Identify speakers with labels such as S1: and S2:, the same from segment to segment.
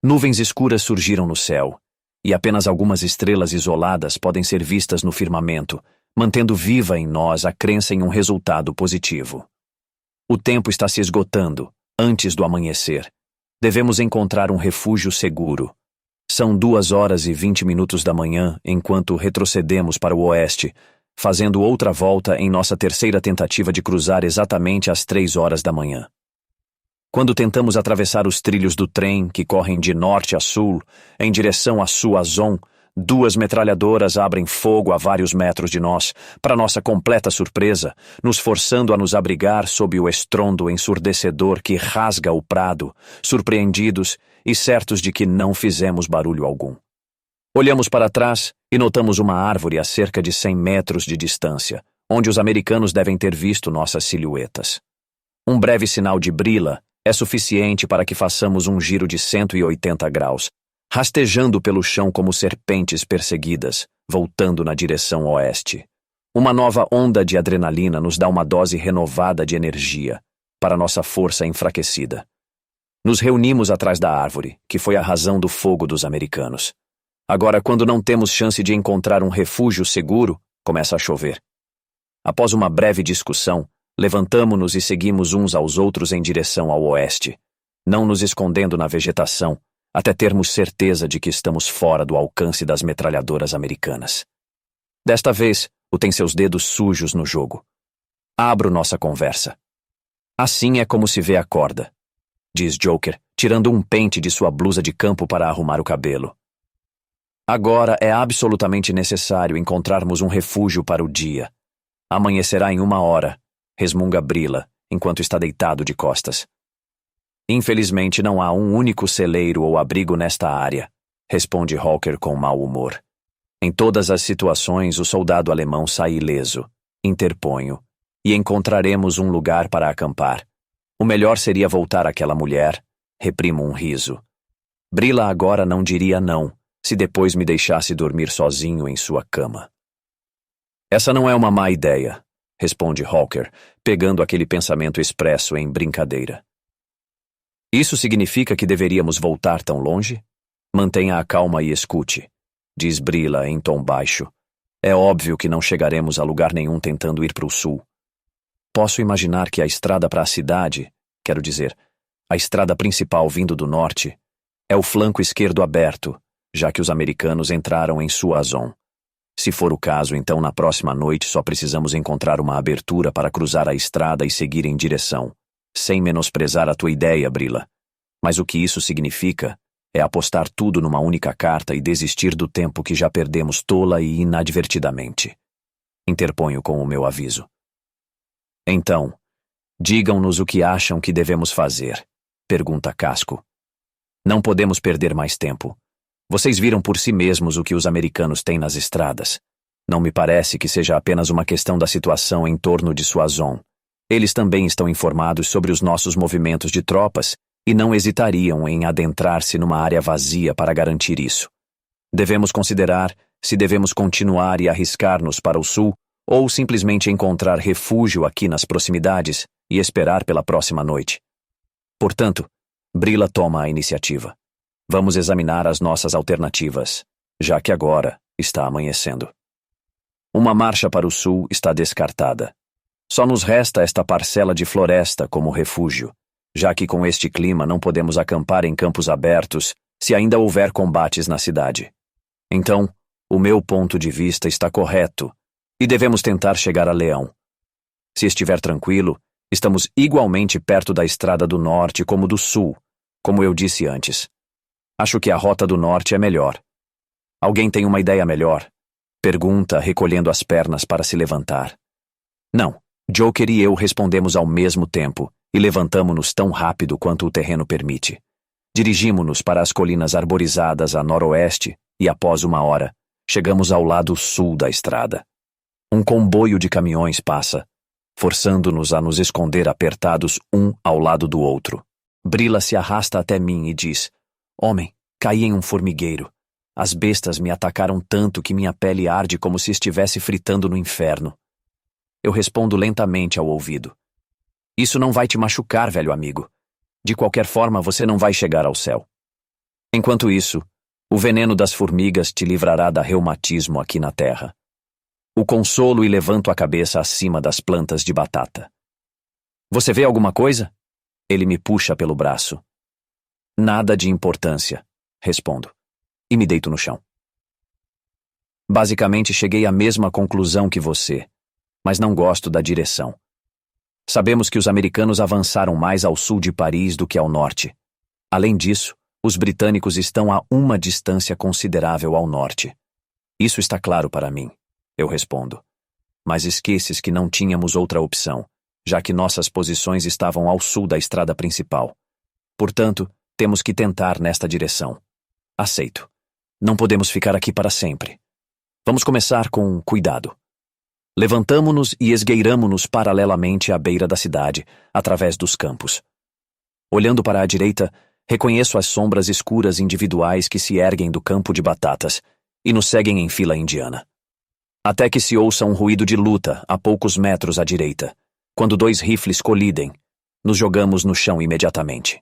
S1: Nuvens escuras surgiram no céu, e apenas algumas estrelas isoladas podem ser vistas no firmamento, mantendo viva em nós a crença em um resultado positivo. O tempo está se esgotando, antes do amanhecer. Devemos encontrar um refúgio seguro. São 2h20 da manhã enquanto retrocedemos para o oeste, fazendo outra volta em nossa terceira tentativa de cruzar exatamente às 3h da manhã. Quando tentamos atravessar os trilhos do trem que correm de norte a sul, em direção a Suazon, 2 metralhadoras abrem fogo a vários metros de nós, para nossa completa surpresa, nos forçando a nos abrigar sob o estrondo ensurdecedor que rasga o prado, surpreendidos e certos de que não fizemos barulho algum. Olhamos para trás e notamos uma árvore a cerca de 100 metros de distância, onde os americanos devem ter visto nossas silhuetas. Um breve sinal de Brila é suficiente para que façamos um giro de 180 graus, rastejando pelo chão como serpentes perseguidas, voltando na direção oeste. Uma nova onda de adrenalina nos dá uma dose renovada de energia, para nossa força enfraquecida. Nos reunimos atrás da árvore, que foi a razão do fogo dos americanos. Agora, quando não temos chance de encontrar um refúgio seguro, começa a chover. Após uma breve discussão, levantamo-nos e seguimos uns aos outros em direção ao oeste, não nos escondendo na vegetação, até termos certeza de que estamos fora do alcance das metralhadoras americanas. Desta vez, o tem seus dedos sujos no jogo. Abro nossa conversa. Assim é como se vê a corda, diz Joker, tirando um pente de sua blusa de campo para arrumar o cabelo. Agora é absolutamente necessário encontrarmos um refúgio para o dia. Amanhecerá em 1h, resmunga Brila, enquanto está deitado de costas. Infelizmente não há um único celeiro ou abrigo nesta área, responde Hawker com mau humor. Em todas as situações o soldado alemão sai ileso, interponho, e encontraremos um lugar para acampar. O melhor seria voltar àquela mulher, reprimo um riso. Brila agora não diria não, se depois me deixasse dormir sozinho em sua cama. Essa não é uma má ideia, responde Hawker, pegando aquele pensamento expresso em brincadeira. Isso significa que deveríamos voltar tão longe? Mantenha a calma e escute, diz Brila em tom baixo. É óbvio que não chegaremos a lugar nenhum tentando ir para o sul. Posso imaginar que a estrada para a cidade, quero dizer, a estrada principal vindo do norte, é o flanco esquerdo aberto, já que os americanos entraram em Suazon. Se for o caso, então na próxima noite só precisamos encontrar uma abertura para cruzar a estrada e seguir em direção, sem menosprezar a tua ideia, Brila. Mas o que isso significa é apostar tudo numa única carta e desistir do tempo que já perdemos tola e inadvertidamente. Interponho com o meu aviso. Então, digam-nos o que acham que devemos fazer, pergunta Casco. Não podemos perder mais tempo. Vocês viram por si mesmos o que os americanos têm nas estradas. Não me parece que seja apenas uma questão da situação em torno de Suazon. Eles também estão informados sobre os nossos movimentos de tropas e não hesitariam em adentrar-se numa área vazia para garantir isso. Devemos considerar se devemos continuar e arriscar-nos para o sul ou simplesmente encontrar refúgio aqui nas proximidades e esperar pela próxima noite. Portanto, Brila toma a iniciativa. Vamos examinar as nossas alternativas, já que agora está amanhecendo. Uma marcha para o sul está descartada. Só nos resta esta parcela de floresta como refúgio, já que com este clima não podemos acampar em campos abertos se ainda houver combates na cidade. Então, o meu ponto de vista está correto e devemos tentar chegar a Leão. Se estiver tranquilo, estamos igualmente perto da estrada do norte como do sul, como eu disse antes. Acho que a rota do norte é melhor. Alguém tem uma ideia melhor? Pergunta, recolhendo as pernas para se levantar. Não, Joker e eu respondemos ao mesmo tempo e levantamo-nos tão rápido quanto o terreno permite. Dirigimo-nos para as colinas arborizadas a noroeste e, após 1h, chegamos ao lado sul da estrada. Um comboio de caminhões passa, forçando-nos a nos esconder apertados um ao lado do outro. Brila se arrasta até mim e diz: Homem, caí em um formigueiro. As bestas me atacaram tanto que minha pele arde como se estivesse fritando no inferno. Eu respondo lentamente ao ouvido: Isso não vai te machucar, velho amigo. De qualquer forma, você não vai chegar ao céu. Enquanto isso, o veneno das formigas te livrará da reumatismo aqui na terra. O consolo e levanto a cabeça acima das plantas de batata. Você vê alguma coisa? Ele me puxa pelo braço. Nada de importância, respondo, e me deito no chão. Basicamente cheguei à mesma conclusão que você, mas não gosto da direção. Sabemos que os americanos avançaram mais ao sul de Paris do que ao norte. Além disso, os britânicos estão a uma distância considerável ao norte. Isso está claro para mim, eu respondo. Mas esqueces que não tínhamos outra opção, já que nossas posições estavam ao sul da estrada principal. Portanto, temos que tentar nesta direção. Aceito. Não podemos ficar aqui para sempre. Vamos começar com cuidado. Levantamo-nos e esgueiramo-nos paralelamente à beira da cidade, através dos campos. Olhando para a direita, reconheço as sombras escuras individuais que se erguem do campo de batatas e nos seguem em fila indiana. Até que se ouça um ruído de luta a poucos metros à direita. Quando dois rifles colidem, nos jogamos no chão imediatamente.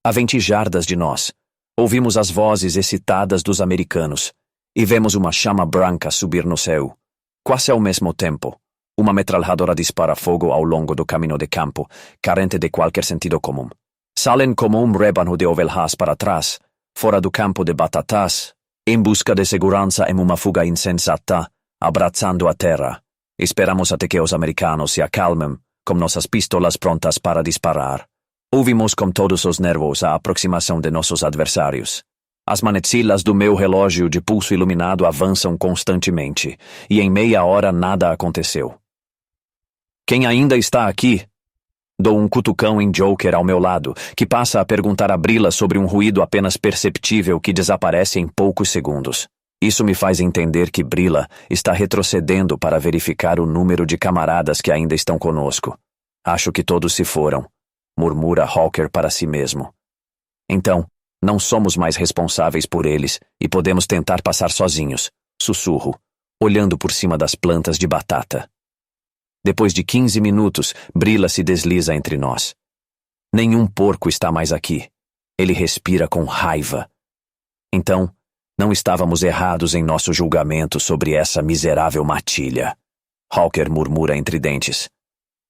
S1: A 20 jardas de nós, ouvimos as vozes excitadas dos americanos e vemos uma chama branca subir no céu. Quase ao mesmo tempo, uma metralhadora dispara fogo ao longo do caminho de campo, carente de qualquer sentido comum. Salen como um rebanho de ovelhas para trás, fora do campo de batatas, em busca de segurança em uma fuga insensata, abraçando a terra. Esperamos até que os americanos se acalmem, com nossas pistolas prontas para disparar. Ouvimos com todos os nervos a aproximação de nossos adversários. As manecilhas do meu relógio de pulso iluminado avançam constantemente, e em meia hora nada aconteceu. Quem ainda está aqui? Dou um cutucão em Joker ao meu lado, que passa a perguntar a Brila sobre um ruído apenas perceptível que desaparece em poucos segundos. Isso me faz entender que Brila está retrocedendo para verificar o número de camaradas que ainda estão conosco. Acho que todos se foram, murmura Hawker para si mesmo. Então, não somos mais responsáveis por eles e podemos tentar passar sozinhos, sussurro, olhando por cima das plantas de batata. Depois de 15 minutos, Brila se desliza entre nós. Nenhum porco está mais aqui. Ele respira com raiva. Então, não estávamos errados em nosso julgamento sobre essa miserável matilha. Hawker murmura entre dentes.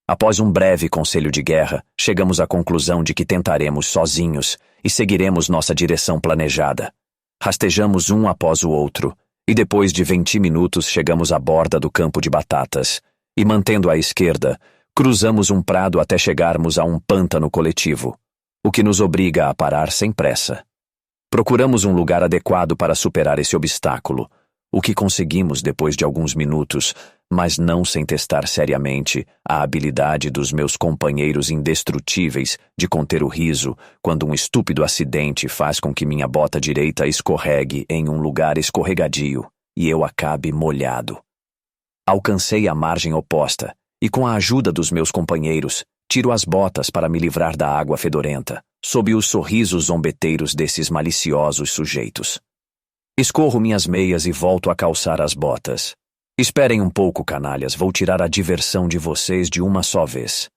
S1: Após um breve conselho de guerra, chegamos à conclusão de que tentaremos sozinhos e seguiremos nossa direção planejada. Rastejamos um após o outro, e depois de 20 minutos chegamos à borda do campo de batatas, e mantendo à esquerda, cruzamos um prado até chegarmos a um pântano coletivo, o que nos obriga a parar sem pressa. Procuramos um lugar adequado para superar esse obstáculo, o que conseguimos depois de alguns minutos, mas não sem testar seriamente a habilidade dos meus companheiros indestrutíveis de conter o riso quando um estúpido acidente faz com que minha bota direita escorregue em um lugar escorregadio e eu acabe molhado. Alcancei a margem oposta e, com a ajuda dos meus companheiros, tiro as botas para me livrar da água fedorenta, sob os sorrisos zombeteiros desses maliciosos sujeitos. Escorro minhas meias e volto a calçar as botas. Esperem um pouco, canalhas, vou tirar a diversão de vocês de uma só vez.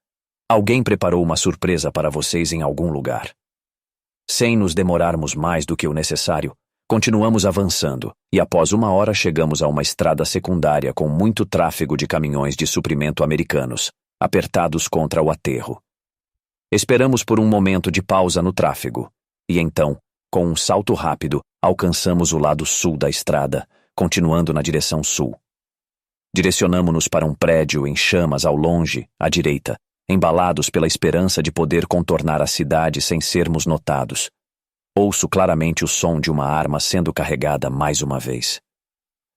S1: Alguém preparou uma surpresa para vocês em algum lugar. Sem nos demorarmos mais do que o necessário, continuamos avançando e após 1 hora chegamos a uma estrada secundária com muito tráfego de caminhões de suprimento americanos, apertados contra o aterro. Esperamos por um momento de pausa no tráfego, e então, com um salto rápido, alcançamos o lado sul da estrada, continuando na direção sul. Direcionamo-nos para um prédio em chamas ao longe, à direita, embalados pela esperança de poder contornar a cidade sem sermos notados. Ouço claramente o som de uma arma sendo carregada mais uma vez.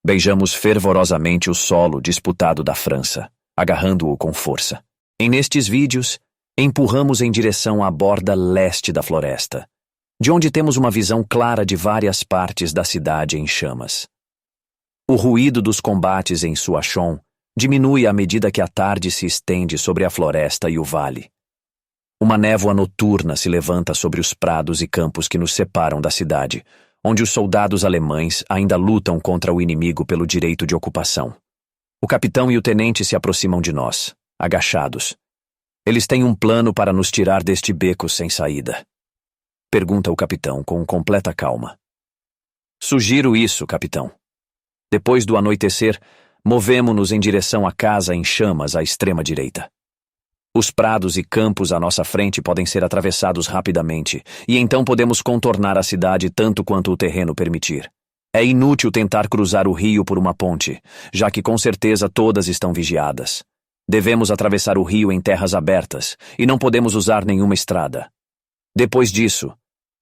S1: Beijamos fervorosamente o solo disputado da França, agarrando-o com força. Nestes vídeos, empurramos em direção à borda leste da floresta, de onde temos uma visão clara de várias partes da cidade em chamas. O ruído dos combates em Suachon diminui à medida que a tarde se estende sobre a floresta e o vale. Uma névoa noturna se levanta sobre os prados e campos que nos separam da cidade, onde os soldados alemães ainda lutam contra o inimigo pelo direito de ocupação. O capitão e o tenente se aproximam de nós, agachados. Eles têm um plano para nos tirar deste beco sem saída. Pergunta o capitão com completa calma. Sugiro isso, capitão. Depois do anoitecer, movemo-nos em direção à casa em chamas à extrema direita. Os prados e campos à nossa frente podem ser atravessados rapidamente, e então podemos contornar a cidade tanto quanto o terreno permitir. É inútil tentar cruzar o rio por uma ponte, já que com certeza todas estão vigiadas. Devemos atravessar o rio em terras abertas, e não podemos usar nenhuma estrada. Depois disso,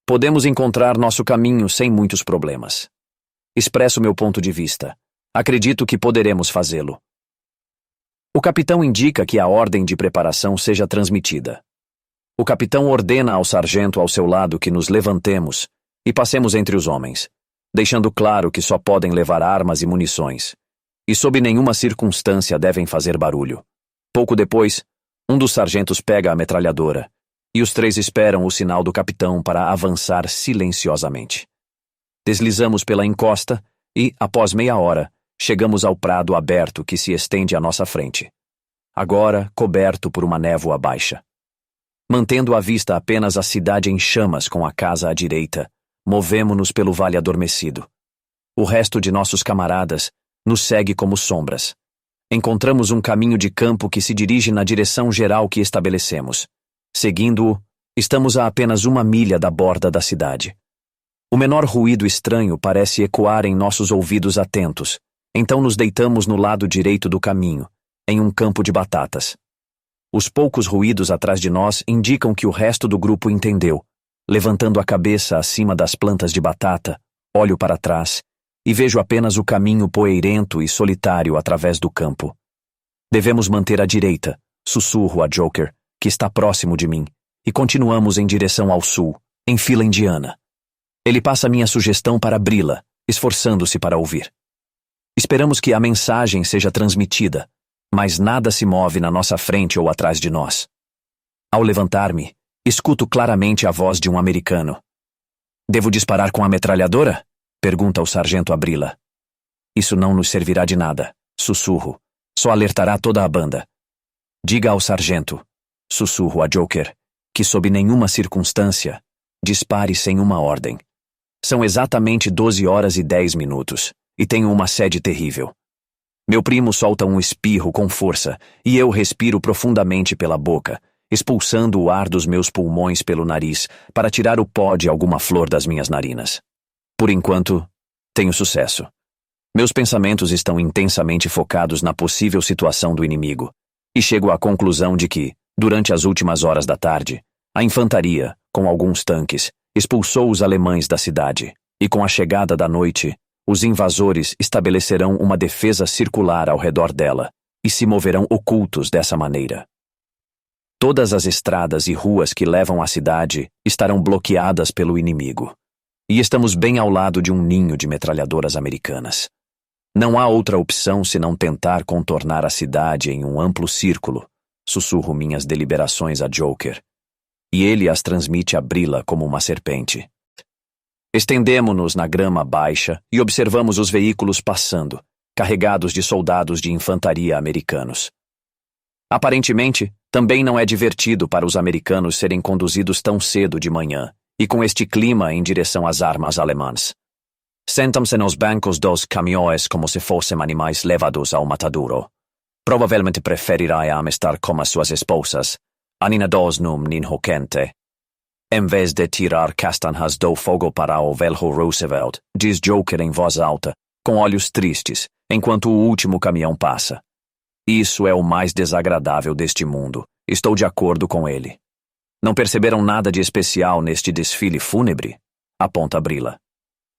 S1: podemos encontrar nosso caminho sem muitos problemas. Expresso meu ponto de vista. Acredito que poderemos fazê-lo. O capitão indica que a ordem de preparação seja transmitida. O capitão ordena ao sargento ao seu lado que nos levantemos e passemos entre os homens, deixando claro que só podem levar armas e munições, e sob nenhuma circunstância devem fazer barulho. Pouco depois, um dos sargentos pega a metralhadora, e os três esperam o sinal do capitão para avançar silenciosamente. Deslizamos pela encosta e, após meia hora, chegamos ao prado aberto que se estende à nossa frente, agora coberto por uma névoa baixa. Mantendo à vista apenas a cidade em chamas com a casa à direita, movemo-nos pelo vale adormecido. O resto de nossos camaradas nos segue como sombras. Encontramos um caminho de campo que se dirige na direção geral que estabelecemos. Seguindo-o, estamos a apenas 1 milha da borda da cidade. O menor ruído estranho parece ecoar em nossos ouvidos atentos, então nos deitamos no lado direito do caminho, em um campo de batatas. Os poucos ruídos atrás de nós indicam que o resto do grupo entendeu. Levantando a cabeça acima das plantas de batata, olho para trás e vejo apenas o caminho poeirento e solitário através do campo. Devemos manter à direita, sussurro a Joker, que está próximo de mim, e continuamos em direção ao sul, em fila indiana. Ele passa minha sugestão para Brilla, esforçando-se para ouvir. Esperamos que a mensagem seja transmitida, mas nada se move na nossa frente ou atrás de nós. Ao levantar-me, escuto claramente a voz de um americano. Devo disparar com a metralhadora? Pergunta o sargento a Brilla. Isso não nos servirá de nada, sussurro. Só alertará toda a banda. Diga ao sargento, sussurro a Joker, que sob nenhuma circunstância, dispare sem uma ordem. São exatamente 12h10 e tenho uma sede terrível. Meu primo solta um espirro com força e eu respiro profundamente pela boca, expulsando o ar dos meus pulmões pelo nariz para tirar o pó de alguma flor das minhas narinas. Por enquanto, tenho sucesso. Meus pensamentos estão intensamente focados na possível situação do inimigo, e chego à conclusão de que, durante as últimas horas da tarde, a infantaria, com alguns tanques, expulsou os alemães da cidade, e com a chegada da noite, os invasores estabelecerão uma defesa circular ao redor dela e se moverão ocultos dessa maneira. Todas as estradas e ruas que levam à cidade estarão bloqueadas pelo inimigo, e estamos bem ao lado de um ninho de metralhadoras americanas. Não há outra opção senão tentar contornar a cidade em um amplo círculo, sussurro minhas deliberações a Joker, e ele as transmite a Brilla como uma serpente. Estendemo-nos na grama baixa e observamos os veículos passando, carregados de soldados de infantaria americanos. Aparentemente, também não é divertido para os americanos serem conduzidos tão cedo de manhã e com este clima em direção às armas alemãs. Sentam-se nos bancos dos caminhões como se fossem animais levados ao matadouro. Provavelmente preferirão estar com as suas esposas, aninados num ninho quente. Em vez de tirar castanhas do fogo para o velho Roosevelt, diz Joker em voz alta, com olhos tristes, enquanto o último caminhão passa. Isso é o mais desagradável deste mundo. Estou de acordo com ele. Não perceberam nada de especial neste desfile fúnebre? Aponta Brilla.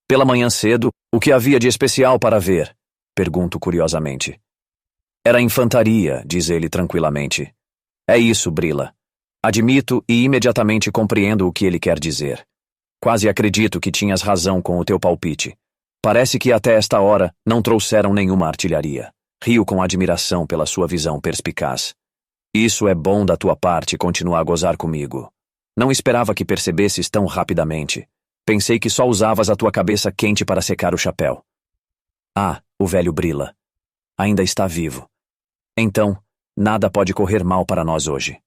S1: Pela manhã cedo, o que havia de especial para ver? Pergunto curiosamente. Era infantaria, diz ele tranquilamente. É isso, Brilla. Admito e imediatamente compreendo o que ele quer dizer. Quase acredito que tinhas razão com o teu palpite. Parece que até esta hora não trouxeram nenhuma artilharia. Rio com admiração pela sua visão perspicaz. Isso é bom da tua parte continuar a gozar comigo. Não esperava que percebesses tão rapidamente. Pensei que só usavas a tua cabeça quente para secar o chapéu. Ah, o velho Brilla. Ainda está vivo. Então, nada pode correr mal para nós hoje.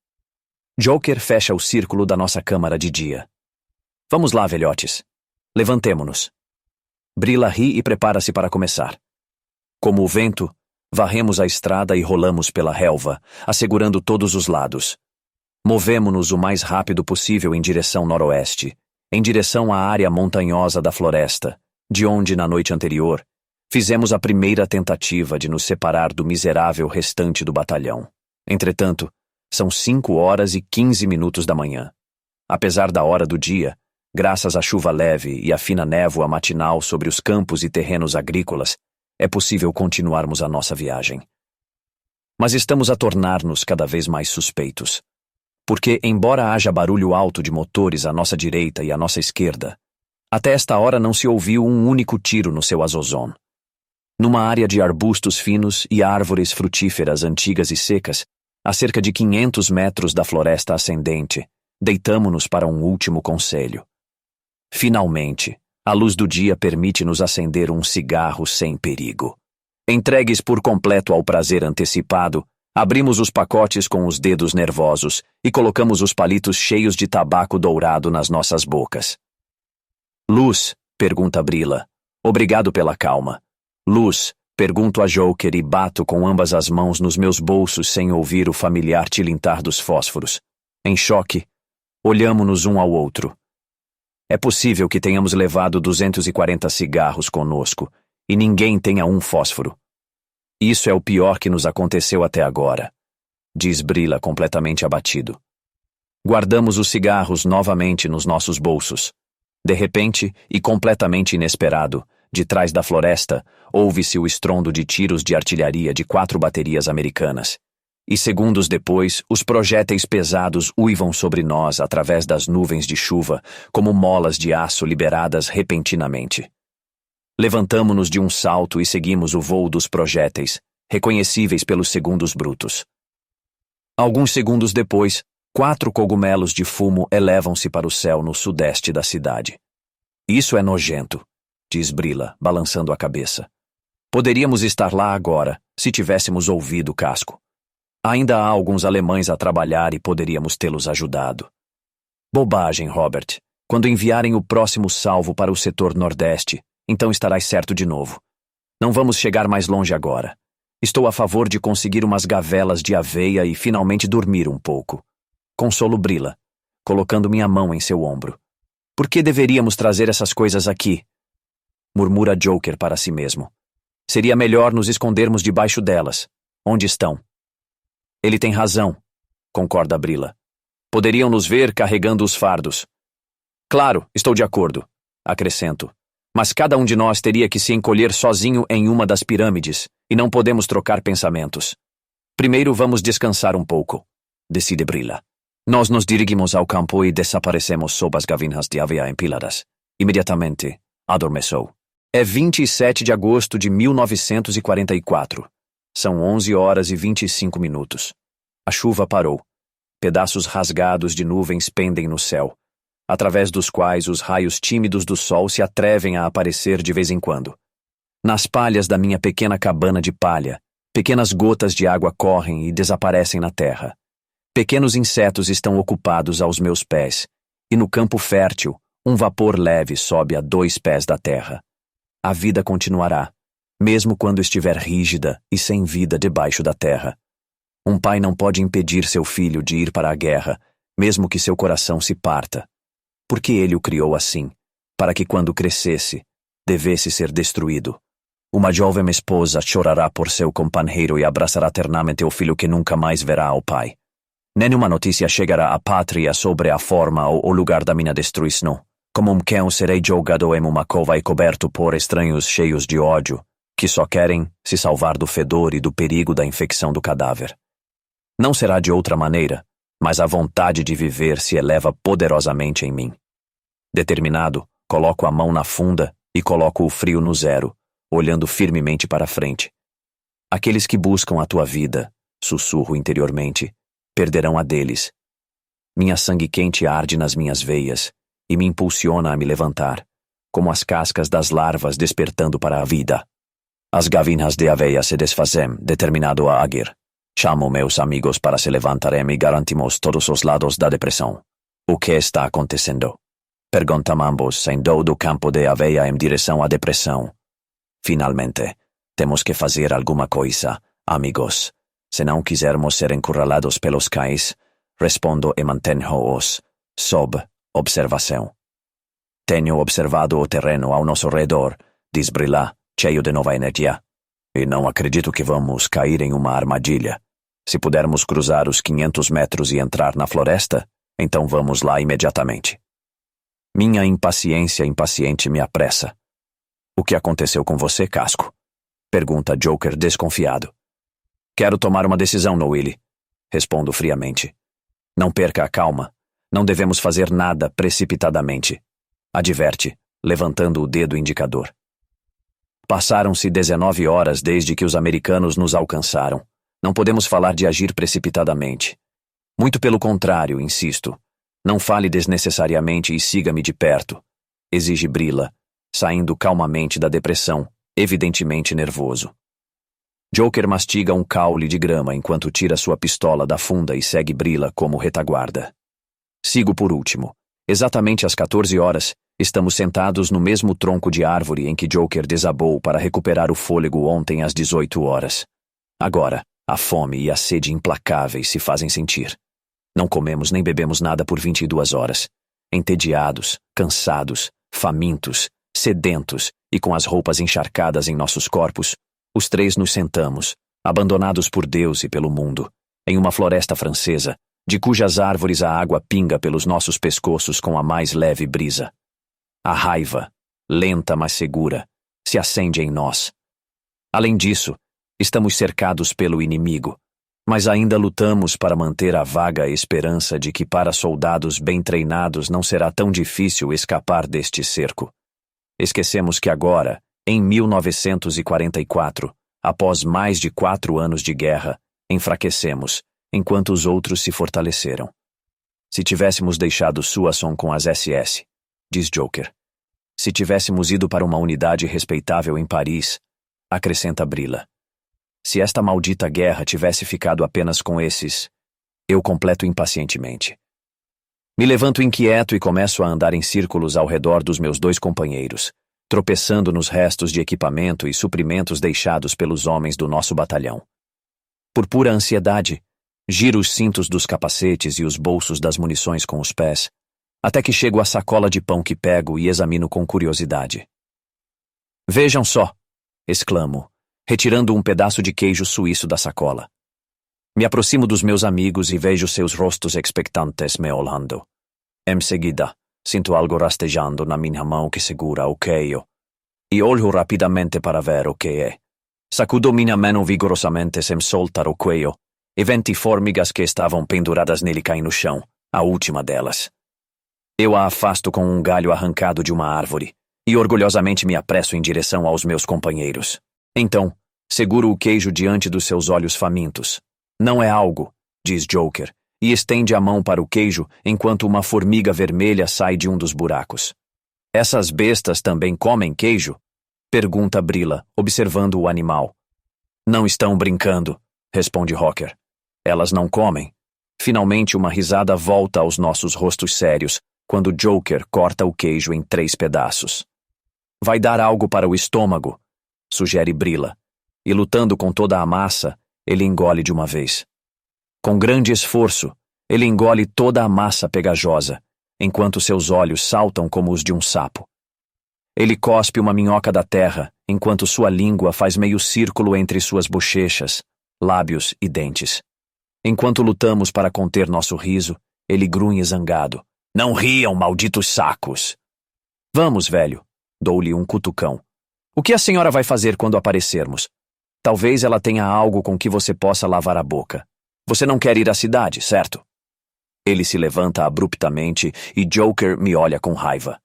S1: Joker fecha o círculo da nossa câmara de dia. Vamos lá, velhotes. Levantemo-nos. Brila ri e prepara-se para começar. Como o vento, varremos a estrada e rolamos pela relva, assegurando todos os lados. Movemo-nos o mais rápido possível em direção noroeste, em direção à área montanhosa da floresta, de onde, na noite anterior, fizemos a primeira tentativa de nos separar do miserável restante do batalhão. Entretanto, são 5h15 da manhã. Apesar da hora do dia, graças à chuva leve e à fina névoa matinal sobre os campos e terrenos agrícolas, é possível continuarmos a nossa viagem. Mas estamos a tornar-nos cada vez mais suspeitos. Porque, embora haja barulho alto de motores à nossa direita e à nossa esquerda, até esta hora não se ouviu um único tiro no seu azozon. Numa área de arbustos finos e árvores frutíferas antigas e secas, a cerca de 500 metros da floresta ascendente, deitamo-nos para um último conselho. Finalmente, a luz do dia permite-nos acender um cigarro sem perigo. Entregues por completo ao prazer antecipado, abrimos os pacotes com os dedos nervosos e colocamos os palitos cheios de tabaco dourado nas nossas bocas. Luz, pergunta Brila. Obrigado pela calma. Luz, pergunto a Joker e bato com ambas as mãos nos meus bolsos sem ouvir o familiar tilintar dos fósforos. Em choque, olhamo-nos um ao outro. É possível que tenhamos levado 240 cigarros conosco e ninguém tenha um fósforo. Isso é o pior que nos aconteceu até agora, diz Brila completamente abatido. Guardamos os cigarros novamente nos nossos bolsos. De repente, e completamente inesperado, de trás da floresta, ouve-se o estrondo de tiros de artilharia de 4 baterias americanas. E segundos depois, os projéteis pesados uivam sobre nós através das nuvens de chuva, como molas de aço liberadas repentinamente. Levantamo-nos de um salto e seguimos o voo dos projéteis, reconhecíveis pelos segundos brutos. Alguns segundos depois, 4 cogumelos de fumo elevam-se para o céu no sudeste da cidade. Isso é nojento, diz Brila, balançando a cabeça. Poderíamos estar lá agora, se tivéssemos ouvido o casco. Ainda há alguns alemães a trabalhar e poderíamos tê-los ajudado. Bobagem, Robert. Quando enviarem o próximo salvo para o setor nordeste, então estarás certo de novo. Não vamos chegar mais longe agora. Estou a favor de conseguir umas gavelas de aveia e finalmente dormir um pouco. Consolo Brila, colocando minha mão em seu ombro. Por que deveríamos trazer essas coisas aqui? Murmura Joker para si mesmo. Seria melhor nos escondermos debaixo delas. Onde estão? Ele tem razão, concorda Brila. Poderiam nos ver carregando os fardos. Claro, estou de acordo, acrescento. Mas cada um de nós teria que se encolher sozinho em uma das pirâmides, e não podemos trocar pensamentos. Primeiro vamos descansar um pouco, decide Brila. Nós nos dirigimos ao campo e desaparecemos sob as gavinhas de aveia empiladas. Imediatamente, adormeceu. É 27 de agosto de 1944. São 11h25. A chuva parou. Pedaços rasgados de nuvens pendem no céu, através dos quais os raios tímidos do sol se atrevem a aparecer de vez em quando. Nas palhas da minha pequena cabana de palha, pequenas gotas de água correm e desaparecem na terra. Pequenos insetos estão ocupados aos meus pés, e no campo fértil, um vapor leve sobe a 2 pés da terra. A vida continuará, mesmo quando estiver rígida e sem vida debaixo da terra. Um pai não pode impedir seu filho de ir para a guerra, mesmo que seu coração se parta. Porque ele o criou assim, para que quando crescesse, devesse ser destruído. Uma jovem esposa chorará por seu companheiro e abraçará eternamente o filho que nunca mais verá ao pai. Nenhuma notícia chegará à pátria sobre a forma ou o lugar da minha destruição. Como um cão serei jogado em uma cova e coberto por estranhos cheios de ódio, que só querem se salvar do fedor e do perigo da infecção do cadáver. Não será de outra maneira, mas a vontade de viver se eleva poderosamente em mim. Determinado, coloco a mão na funda e coloco o frio no zero, olhando firmemente para a frente. Aqueles que buscam a tua vida, sussurro interiormente, perderão a deles. Minha sangue quente arde nas minhas veias e me impulsiona a me levantar, como as cascas das larvas despertando para a vida. As gavinhas de aveia se desfazem, determinado a agir. Chamo meus amigos para se levantarem e garantimos todos os lados da depressão. O que está acontecendo? Perguntam ambos, saindo do campo de aveia em direção à depressão. Finalmente, temos que fazer alguma coisa, amigos. Se não quisermos ser encurralados pelos cães, respondo e mantenho-os sob observação. Tenho observado o terreno ao nosso redor, diz Brilla, cheio de nova energia. E não acredito que vamos cair em uma armadilha. Se pudermos cruzar os 500 metros e entrar na floresta, então vamos lá imediatamente. Minha impaciência impaciente me apressa. O que aconteceu com você, Casco? Pergunta Joker desconfiado. Quero tomar uma decisão, Noelle. Respondo friamente. Não perca a calma. Não devemos fazer nada precipitadamente. Adverte, levantando o dedo indicador. Passaram-se 19 horas desde que os americanos nos alcançaram. Não podemos falar de agir precipitadamente. Muito pelo contrário, insisto. Não fale desnecessariamente e siga-me de perto, exige Brilla, saindo calmamente da depressão, evidentemente nervoso. Joker mastiga um caule de grama enquanto tira sua pistola da funda e segue Brilla como retaguarda. Sigo por último. Exatamente às 14 horas, estamos sentados no mesmo tronco de árvore em que Joker desabou para recuperar o fôlego ontem às 18 horas. Agora, a fome e a sede implacáveis se fazem sentir. Não comemos nem bebemos nada por 22 horas. Entediados, cansados, famintos, sedentos e com as roupas encharcadas em nossos corpos, os três nos sentamos, abandonados por Deus e pelo mundo, em uma floresta francesa, de cujas árvores a água pinga pelos nossos pescoços com a mais leve brisa. A raiva, lenta mas segura, se acende em nós. Além disso, estamos cercados pelo inimigo, mas ainda lutamos para manter a vaga esperança de que para soldados bem treinados não será tão difícil escapar deste cerco. Esquecemos que agora, em 1944, após mais de 4 anos de guerra, enfraquecemos, enquanto os outros se fortaleceram. Se tivéssemos deixado Suasson com as SS, diz Joker. Se tivéssemos ido para uma unidade respeitável em Paris, acrescenta Brilla. Se esta maldita guerra tivesse ficado apenas com esses, eu completo impacientemente. Me levanto inquieto e começo a andar em círculos ao redor dos meus 2 companheiros, tropeçando nos restos de equipamento e suprimentos deixados pelos homens do nosso batalhão. Por pura ansiedade, giro os cintos dos capacetes e os bolsos das munições com os pés, até que chego à sacola de pão que pego e examino com curiosidade. Vejam só, exclamo, retirando um pedaço de queijo suíço da sacola. Me aproximo dos meus amigos e vejo seus rostos expectantes me olhando. Em seguida, sinto algo rastejando na minha mão que segura o queijo, e olho rapidamente para ver o que é. Sacudo minha mão vigorosamente sem soltar o queijo, e 20 formigas que estavam penduradas nele caem no chão, a última delas. Eu a afasto com um galho arrancado de uma árvore, e orgulhosamente me apresso em direção aos meus companheiros. Então, seguro o queijo diante dos seus olhos famintos. Não é algo, diz Joker, e estende a mão para o queijo enquanto uma formiga vermelha sai de um dos buracos. Essas bestas também comem queijo? Pergunta Brilla, observando o animal. Não estão brincando, responde Rocker. Elas não comem. Finalmente uma risada volta aos nossos rostos sérios, quando Joker corta o queijo em 3 pedaços. Vai dar algo para o estômago, sugere Brilla, e lutando com toda a massa, ele engole de uma vez. Com grande esforço, ele engole toda a massa pegajosa, enquanto seus olhos saltam como os de um sapo. Ele cospe uma minhoca da terra, enquanto sua língua faz meio círculo entre suas bochechas, lábios e dentes. Enquanto lutamos para conter nosso riso, ele grunhe zangado. Não riam, malditos sacos! Vamos, velho, dou-lhe um cutucão. O que a senhora vai fazer quando aparecermos? Talvez ela tenha algo com que você possa lavar a boca. Você não quer ir à cidade, certo? Ele se levanta abruptamente e Joker me olha com raiva.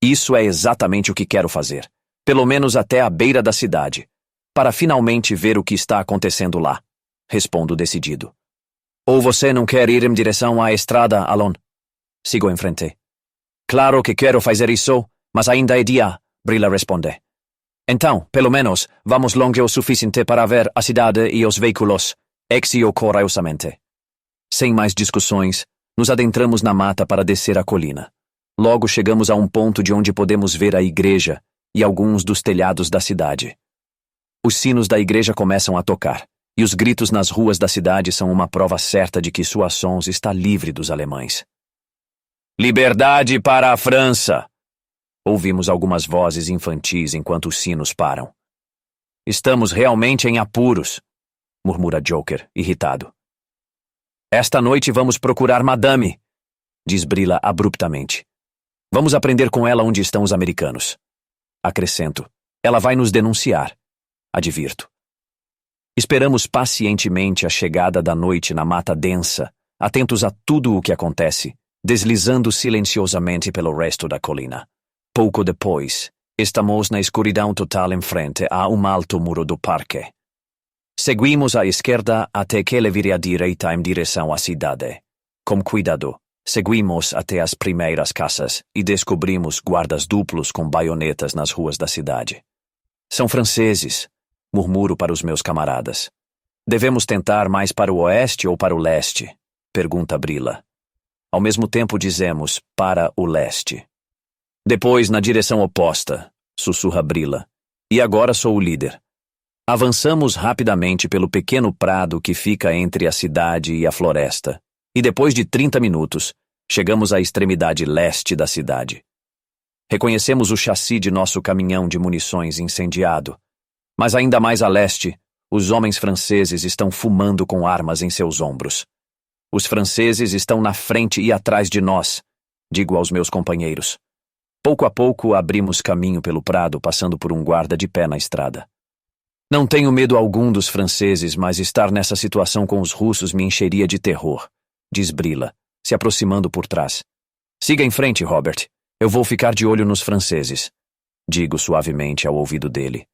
S1: Isso é exatamente o que quero fazer. Pelo menos até a beira da cidade. Para finalmente ver o que está acontecendo lá. Respondo decidido. Ou você não quer ir em direção à estrada, Alon? Sigo em frente. Claro que quero fazer isso, mas ainda é dia, Brilla responde. Então, pelo menos, vamos longe o suficiente para ver a cidade e os veículos, exio corajosamente. Sem mais discussões, nos adentramos na mata para descer a colina. Logo chegamos a um ponto de onde podemos ver a igreja e alguns dos telhados da cidade. Os sinos da igreja começam a tocar, e os gritos nas ruas da cidade são uma prova certa de que Soissons está livre dos alemães. Liberdade para a França! Ouvimos algumas vozes infantis enquanto os sinos param. Estamos realmente em apuros, murmura Joker, irritado. Esta noite vamos procurar Madame, diz Brilla abruptamente. Vamos aprender com ela onde estão os americanos. Acrescento, ela vai nos denunciar, advirto. Esperamos pacientemente a chegada da noite na mata densa, atentos a tudo o que acontece, deslizando silenciosamente pelo resto da colina. Pouco depois, estamos na escuridão total em frente a um alto muro do parque. Seguimos à esquerda até que ele vire à direita em direção à cidade. Com cuidado, seguimos até as primeiras casas e descobrimos guardas duplos com baionetas nas ruas da cidade. São franceses, murmuro para os meus camaradas. Devemos tentar mais para o oeste ou para o leste? Pergunta Brilla. Ao mesmo tempo dizemos para o leste. Depois na direção oposta, sussurra Brilla. E agora sou o líder. Avançamos rapidamente pelo pequeno prado que fica entre a cidade e a floresta, e depois de 30 minutos, chegamos à extremidade leste da cidade. Reconhecemos o chassi de nosso caminhão de munições incendiado, mas ainda mais a leste, os homens franceses estão fumando com armas em seus ombros. Os franceses estão na frente e atrás de nós, digo aos meus companheiros. Pouco a pouco abrimos caminho pelo prado, passando por um guarda de pé na estrada. Não tenho medo algum dos franceses, mas estar nessa situação com os russos me encheria de terror, diz Brilla, se aproximando por trás. Siga em frente, Robert. Eu vou ficar de olho nos franceses, digo suavemente ao ouvido dele.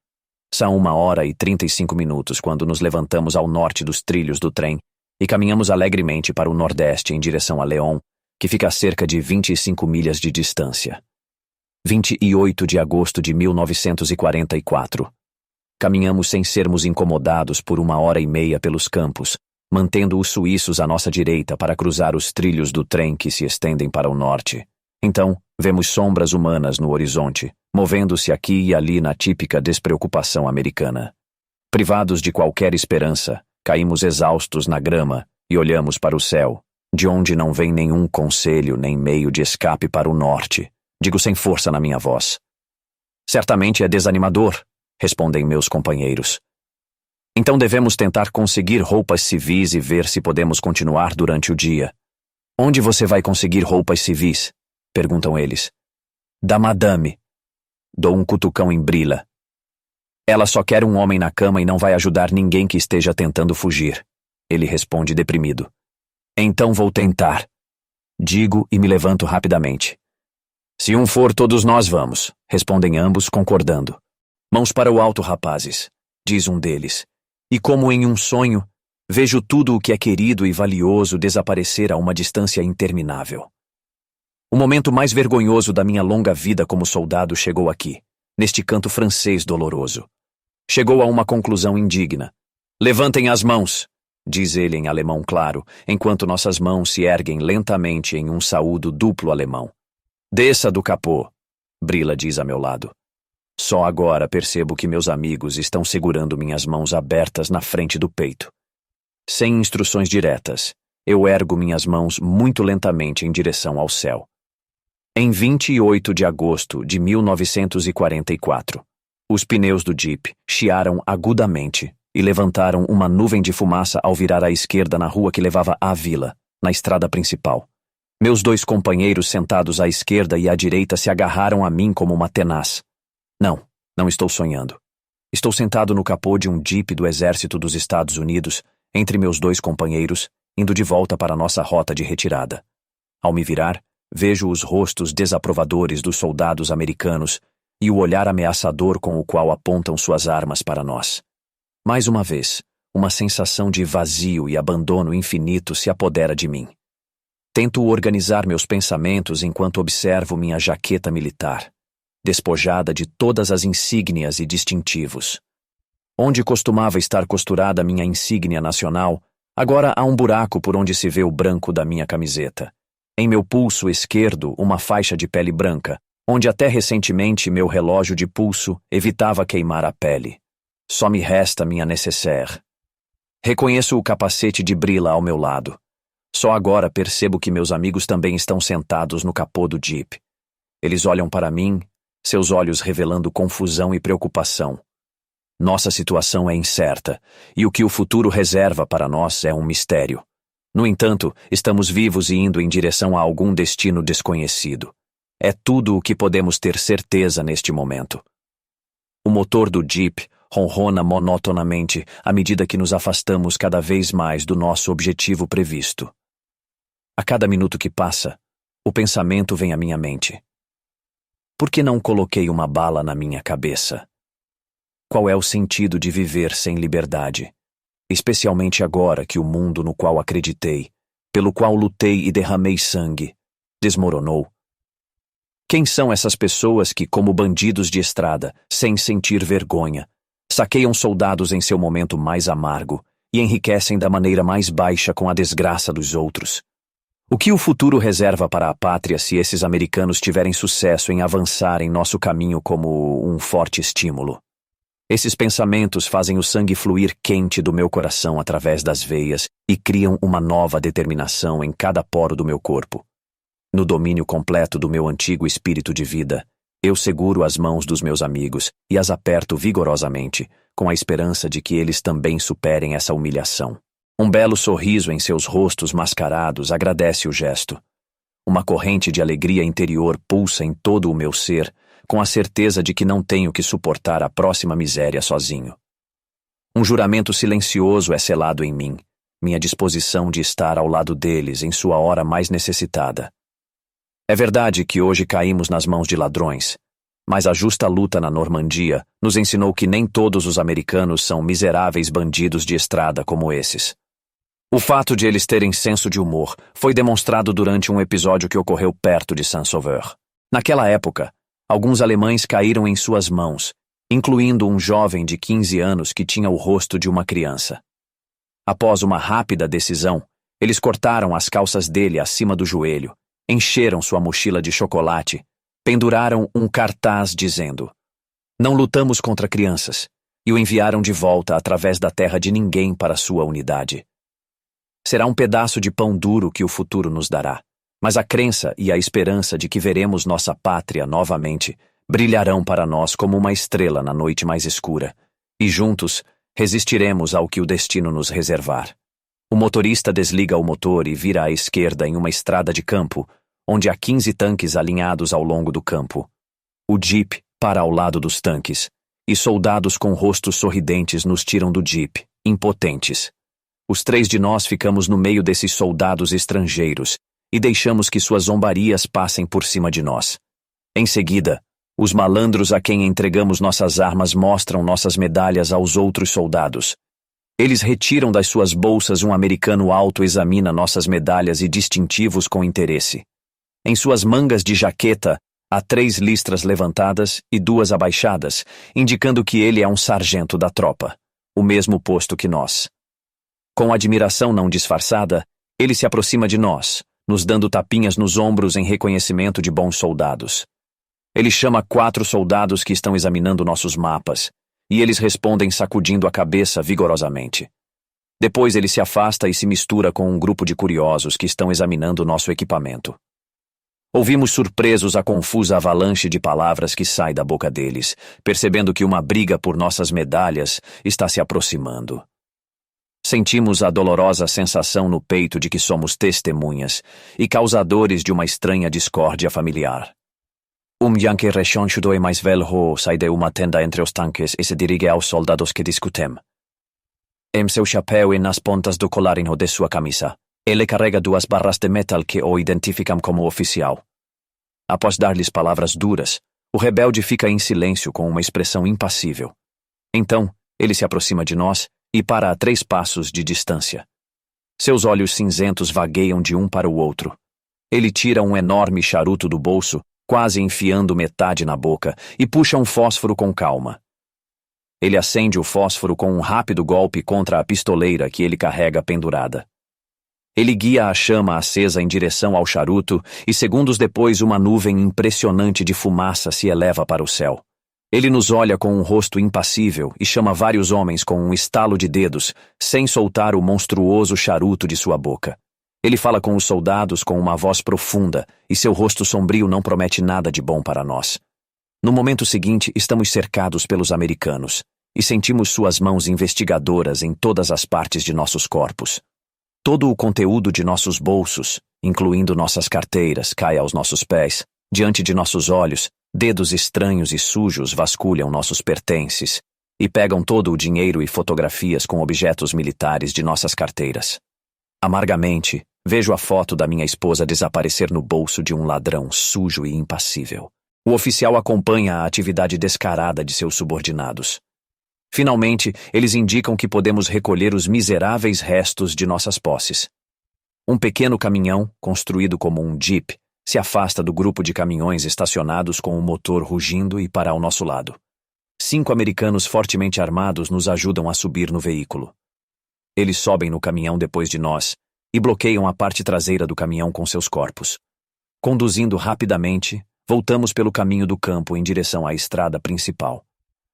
S1: São 1h35 quando nos levantamos ao norte dos trilhos do trem e caminhamos alegremente para o nordeste em direção a Lyon, que fica a cerca de 25 milhas de distância. 28 de agosto de 1944. Caminhamos sem sermos incomodados por 1h30 pelos campos, mantendo os suíços à nossa direita para cruzar os trilhos do trem que se estendem para o norte. Então, vemos sombras humanas no horizonte, movendo-se aqui e ali na típica despreocupação americana. Privados de qualquer esperança, caímos exaustos na grama e olhamos para o céu, de onde não vem nenhum conselho nem meio de escape para o norte. Digo sem força na minha voz. Certamente é desanimador, respondem meus companheiros. Então devemos tentar conseguir roupas civis e ver se podemos continuar durante o dia. Onde você vai conseguir roupas civis? Perguntam eles. Da Madame. Dou um cutucão em Brilla. Ela só quer um homem na cama e não vai ajudar ninguém que esteja tentando fugir. Ele responde deprimido. Então vou tentar. Digo e me levanto rapidamente. Se um for, todos nós vamos, respondem ambos, concordando. Mãos para o alto, rapazes, diz um deles. E como em um sonho, vejo tudo o que é querido e valioso desaparecer a uma distância interminável. O momento mais vergonhoso da minha longa vida como soldado chegou aqui, neste canto francês doloroso. Chegou a uma conclusão indigna. Levantem as mãos, diz ele em alemão claro, enquanto nossas mãos se erguem lentamente em um saúdo duplo alemão. Desça do capô, Brilla diz a meu lado. Só agora percebo que meus amigos estão segurando minhas mãos abertas na frente do peito. Sem instruções diretas, eu ergo minhas mãos muito lentamente em direção ao céu. Em 28 de agosto de 1944, os pneus do Jeep chiaram agudamente e levantaram uma nuvem de fumaça ao virar à esquerda na rua que levava à vila, na estrada principal. Meus dois companheiros sentados à esquerda e à direita se agarraram a mim como uma tenaz. Não estou sonhando. Estou sentado no capô de um Jeep do Exército dos Estados Unidos, entre meus dois companheiros, indo de volta para nossa rota de retirada. Ao me virar, vejo os rostos desaprovadores dos soldados americanos e o olhar ameaçador com o qual apontam suas armas para nós. Mais uma vez, uma sensação de vazio e abandono infinito se apodera de mim. Tento organizar meus pensamentos enquanto observo minha jaqueta militar, despojada de todas as insígnias e distintivos. Onde costumava estar costurada minha insígnia nacional, agora há um buraco por onde se vê o branco da minha camiseta. Em meu pulso esquerdo, uma faixa de pele branca, onde até recentemente meu relógio de pulso evitava queimar a pele. Só me resta minha nécessaire. Reconheço o capacete de Brila ao meu lado. Só agora percebo que meus amigos também estão sentados no capô do Jeep. Eles olham para mim, seus olhos revelando confusão e preocupação. Nossa situação é incerta, e o que o futuro reserva para nós é um mistério. No entanto, estamos vivos e indo em direção a algum destino desconhecido. É tudo o que podemos ter certeza neste momento. O motor do Jeep ronrona monotonamente à medida que nos afastamos cada vez mais do nosso objetivo previsto. A cada minuto que passa, o pensamento vem à minha mente. Por que não coloquei uma bala na minha cabeça? Qual é o sentido de viver sem liberdade? Especialmente agora que o mundo no qual acreditei, pelo qual lutei e derramei sangue, desmoronou. Quem são essas pessoas que, como bandidos de estrada, sem sentir vergonha, saqueiam soldados em seu momento mais amargo e enriquecem da maneira mais baixa com a desgraça dos outros? O que o futuro reserva para a pátria se esses americanos tiverem sucesso em avançar em nosso caminho como um forte estímulo? Esses pensamentos fazem o sangue fluir quente do meu coração através das veias e criam uma nova determinação em cada poro do meu corpo. No domínio completo do meu antigo espírito de vida, eu seguro as mãos dos meus amigos e as aperto vigorosamente, com a esperança de que eles também superem essa humilhação. Um belo sorriso em seus rostos mascarados agradece o gesto. Uma corrente de alegria interior pulsa em todo o meu ser, com a certeza de que não tenho que suportar a próxima miséria sozinho. Um juramento silencioso é selado em mim, minha disposição de estar ao lado deles em sua hora mais necessitada. É verdade que hoje caímos nas mãos de ladrões, mas a justa luta na Normandia nos ensinou que nem todos os americanos são miseráveis bandidos de estrada como esses. O fato de eles terem senso de humor foi demonstrado durante um episódio que ocorreu perto de Saint-Sauveur. Naquela época, alguns alemães caíram em suas mãos, incluindo um jovem de 15 anos que tinha o rosto de uma criança. Após uma rápida decisão, eles cortaram as calças dele acima do joelho, encheram sua mochila de chocolate, penduraram um cartaz dizendo: "Não lutamos contra crianças", e o enviaram de volta através da terra de ninguém para sua unidade. Será um pedaço de pão duro que o futuro nos dará, mas a crença e a esperança de que veremos nossa pátria novamente brilharão para nós como uma estrela na noite mais escura, e juntos resistiremos ao que o destino nos reservar. O motorista desliga o motor e vira à esquerda em uma estrada de campo, onde há 15 tanques alinhados ao longo do campo. O Jeep para ao lado dos tanques, e soldados com rostos sorridentes nos tiram do Jeep, impotentes. Os 3 de nós ficamos no meio desses soldados estrangeiros e deixamos que suas zombarias passem por cima de nós. Em seguida, os malandros a quem entregamos nossas armas mostram nossas medalhas aos outros soldados. Eles retiram das suas bolsas um americano autoexamina nossas medalhas e distintivos com interesse. Em suas mangas de jaqueta, há 3 listras levantadas e 2 abaixadas, indicando que ele é um sargento da tropa, o mesmo posto que nós. Com admiração não disfarçada, ele se aproxima de nós, nos dando tapinhas nos ombros em reconhecimento de bons soldados. Ele chama 4 soldados que estão examinando nossos mapas, e eles respondem sacudindo a cabeça vigorosamente. Depois ele se afasta e se mistura com um grupo de curiosos que estão examinando nosso equipamento. Ouvimos surpresos a confusa avalanche de palavras que sai da boca deles, percebendo que uma briga por nossas medalhas está se aproximando. Sentimos a dolorosa sensação no peito de que somos testemunhas e causadores de uma estranha discórdia familiar. Yankee rechanchudo e mais velho sai de uma tenda entre os tanques e se dirige aos soldados que discutem. Em seu chapéu e nas pontas do colarinho de sua camisa, ele carrega 2 barras de metal que o identificam como oficial. Após dar-lhes palavras duras, o rebelde fica em silêncio com uma expressão impassível. Então, ele se aproxima de nós e para a 3 passos de distância. Seus olhos cinzentos vagueiam de um para o outro. Ele tira um enorme charuto do bolso, quase enfiando metade na boca, e puxa um fósforo com calma. Ele acende o fósforo com um rápido golpe contra a pistoleira que ele carrega pendurada. Ele guia a chama acesa em direção ao charuto e segundos depois uma nuvem impressionante de fumaça se eleva para o céu. Ele nos olha com um rosto impassível e chama vários homens com um estalo de dedos, sem soltar o monstruoso charuto de sua boca. Ele fala com os soldados com uma voz profunda e seu rosto sombrio não promete nada de bom para nós. No momento seguinte, estamos cercados pelos americanos e sentimos suas mãos investigadoras em todas as partes de nossos corpos. Todo o conteúdo de nossos bolsos, incluindo nossas carteiras, cai aos nossos pés. Diante de nossos olhos, dedos estranhos e sujos vasculham nossos pertences e pegam todo o dinheiro e fotografias com objetos militares de nossas carteiras. Amargamente, vejo a foto da minha esposa desaparecer no bolso de um ladrão sujo e impassível. O oficial acompanha a atividade descarada de seus subordinados. Finalmente, eles indicam que podemos recolher os miseráveis restos de nossas posses. Um pequeno caminhão, construído como um jeep, se afasta do grupo de caminhões estacionados com o motor rugindo e para ao nosso lado. 5 americanos fortemente armados nos ajudam a subir no veículo. Eles sobem no caminhão depois de nós e bloqueiam a parte traseira do caminhão com seus corpos. Conduzindo rapidamente, voltamos pelo caminho do campo em direção à estrada principal.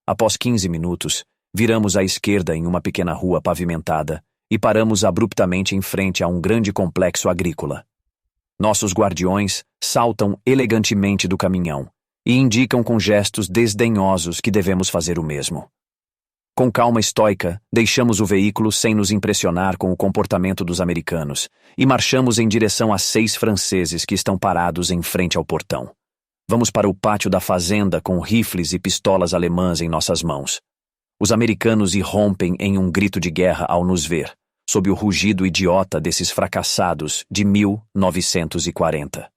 S1: Após 15 minutos, viramos à esquerda em uma pequena rua pavimentada e paramos abruptamente em frente a um grande complexo agrícola. Nossos guardiões saltam elegantemente do caminhão e indicam com gestos desdenhosos que devemos fazer o mesmo. Com calma estoica, deixamos o veículo sem nos impressionar com o comportamento dos americanos e marchamos em direção a 6 franceses que estão parados em frente ao portão. Vamos para o pátio da fazenda com rifles e pistolas alemãs em nossas mãos. Os americanos irrompem em um grito de guerra ao nos ver, sob o rugido idiota desses fracassados de 1940.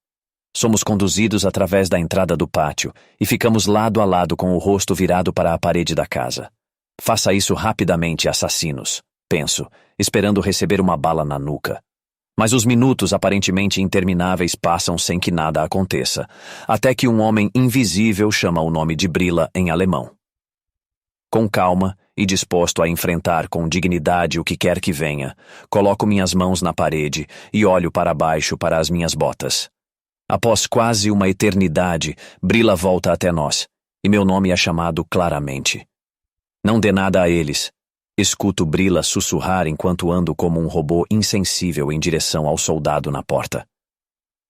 S1: Somos conduzidos através da entrada do pátio e ficamos lado a lado com o rosto virado para a parede da casa. Faça isso rapidamente, assassinos, penso, esperando receber uma bala na nuca. Mas os minutos aparentemente intermináveis passam sem que nada aconteça, até que um homem invisível chama o nome de Brilla em alemão. Com calma e disposto a enfrentar com dignidade o que quer que venha, coloco minhas mãos na parede e olho para baixo para as minhas botas. Após quase uma eternidade, Brilla volta até nós, e meu nome é chamado claramente. Não dê nada a eles. Escuto Brilla sussurrar enquanto ando como um robô insensível em direção ao soldado na porta.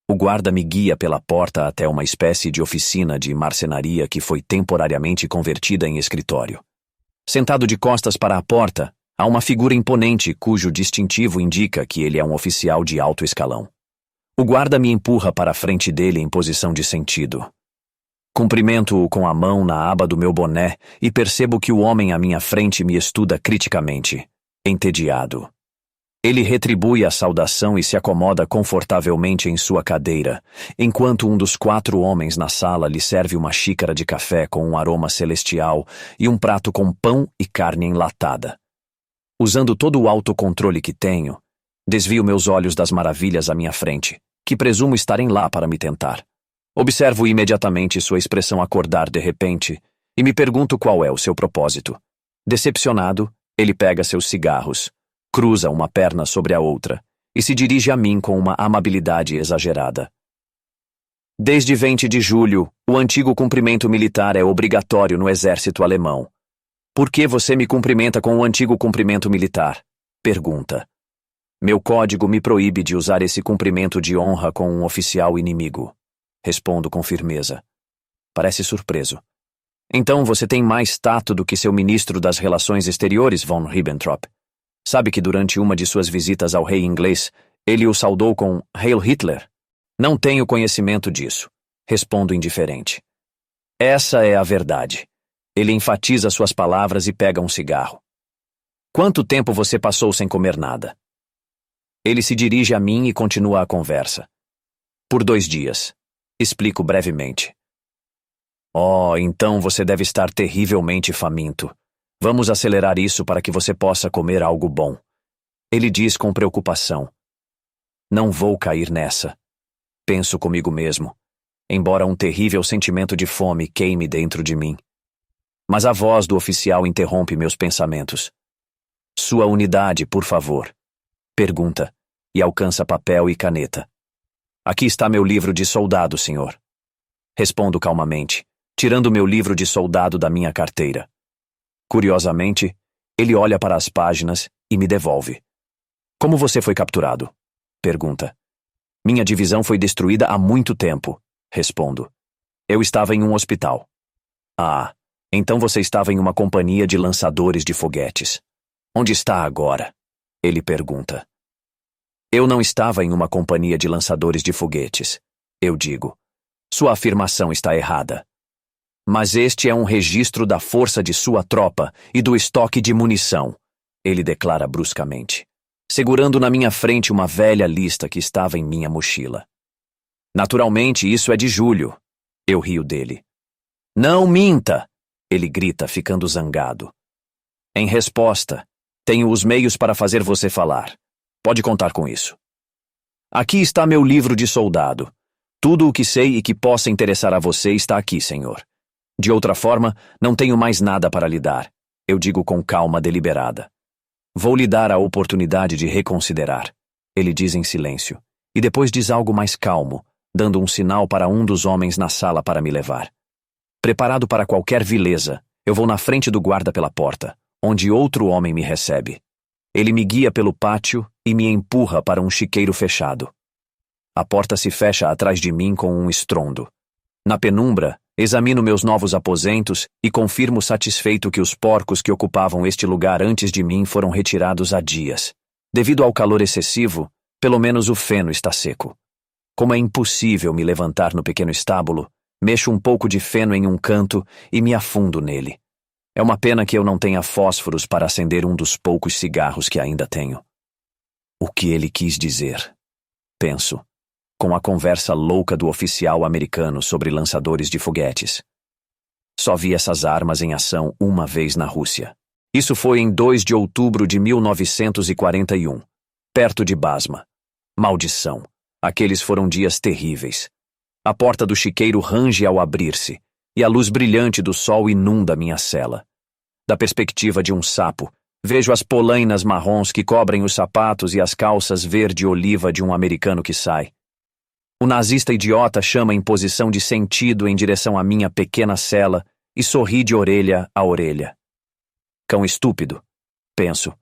S1: O guarda me guia pela porta até uma espécie de oficina de marcenaria que foi temporariamente convertida em escritório. Sentado de costas para a porta, há uma figura imponente cujo distintivo indica que ele é um oficial de alto escalão. O guarda me empurra para a frente dele em posição de sentido. Cumprimento-o com a mão na aba do meu boné e percebo que o homem à minha frente me estuda criticamente, entediado. Ele retribui a saudação e se acomoda confortavelmente em sua cadeira, enquanto um dos 4 homens na sala lhe serve uma xícara de café com um aroma celestial e um prato com pão e carne enlatada. Usando todo o autocontrole que tenho, desvio meus olhos das maravilhas à minha frente, que presumo estarem lá para me tentar. Observo imediatamente sua expressão acordar de repente e me pergunto qual é o seu propósito. Decepcionado, ele pega seus cigarros, cruza uma perna sobre a outra e se dirige a mim com uma amabilidade exagerada. Desde 20 de julho, o antigo cumprimento militar é obrigatório no exército alemão. Por que você me cumprimenta com o antigo cumprimento militar? Pergunta. Meu código me proíbe de usar esse cumprimento de honra com um oficial inimigo. Respondo com firmeza. Parece surpreso. Então você tem mais tato do que seu ministro das Relações Exteriores, von Ribbentrop. Sabe que durante uma de suas visitas ao rei inglês, ele o saudou com Heil Hitler? Não tenho conhecimento disso. Respondo indiferente. Essa é a verdade. Ele enfatiza suas palavras e pega um cigarro. Quanto tempo você passou sem comer nada? Ele se dirige a mim e continua a conversa. Por 2 dias. Explico brevemente. Oh, então você deve estar terrivelmente faminto. Vamos acelerar isso para que você possa comer algo bom. Ele diz com preocupação. Não vou cair nessa. Penso comigo mesmo, embora um terrível sentimento de fome queime dentro de mim. Mas a voz do oficial interrompe meus pensamentos. Sua unidade, por favor. Pergunta. e alcança papel e caneta. Aqui está meu livro de soldado, senhor. Respondo calmamente, tirando meu livro de soldado da minha carteira. Curiosamente, ele olha para as páginas e me devolve. Como você foi capturado? Pergunta. Minha divisão foi destruída há muito tempo, respondo. Eu estava em um hospital. Ah, então você estava em uma companhia de lançadores de foguetes. Onde está agora? Ele pergunta. Eu não estava em uma companhia de lançadores de foguetes. Eu digo. Sua afirmação está errada. Mas este é um registro da força de sua tropa e do estoque de munição, ele declara bruscamente, segurando na minha frente uma velha lista que estava em minha mochila. Naturalmente, isso é de julho. Eu rio dele. Não minta! Ele grita, ficando zangado. Em resposta, tenho os meios para fazer você falar. Pode contar com isso. Aqui está meu livro de soldado. Tudo o que sei e que possa interessar a você está aqui, senhor. De outra forma, não tenho mais nada para lhe dar. Eu digo com calma deliberada. Vou lhe dar a oportunidade de reconsiderar. Ele diz em silêncio, e depois diz algo mais calmo, dando um sinal para um dos homens na sala para me levar. Preparado para qualquer vileza, eu vou na frente do guarda pela porta, onde outro homem me recebe. Ele me guia pelo pátio e me empurra para um chiqueiro fechado. A porta se fecha atrás de mim com um estrondo. Na penumbra, examino meus novos aposentos e confirmo satisfeito que os porcos que ocupavam este lugar antes de mim foram retirados há dias. Devido ao calor excessivo, pelo menos o feno está seco. Como é impossível me levantar no pequeno estábulo, mexo um pouco de feno em um canto e me afundo nele. É uma pena que eu não tenha fósforos para acender um dos poucos cigarros que ainda tenho. O que ele quis dizer? Penso, com a conversa louca do oficial americano sobre lançadores de foguetes. Só vi essas armas em ação uma vez na Rússia. Isso foi em 2 de outubro de 1941, perto de Basma. Maldição, aqueles foram dias terríveis. A porta do chiqueiro range ao abrir-se, e a luz brilhante do sol inunda minha cela. Da perspectiva de um sapo, vejo as polainas marrons que cobrem os sapatos e as calças verde-oliva de um americano que sai. O nazista idiota chama em posição de sentido em direção à minha pequena cela e sorri de orelha a orelha. Cão estúpido, penso,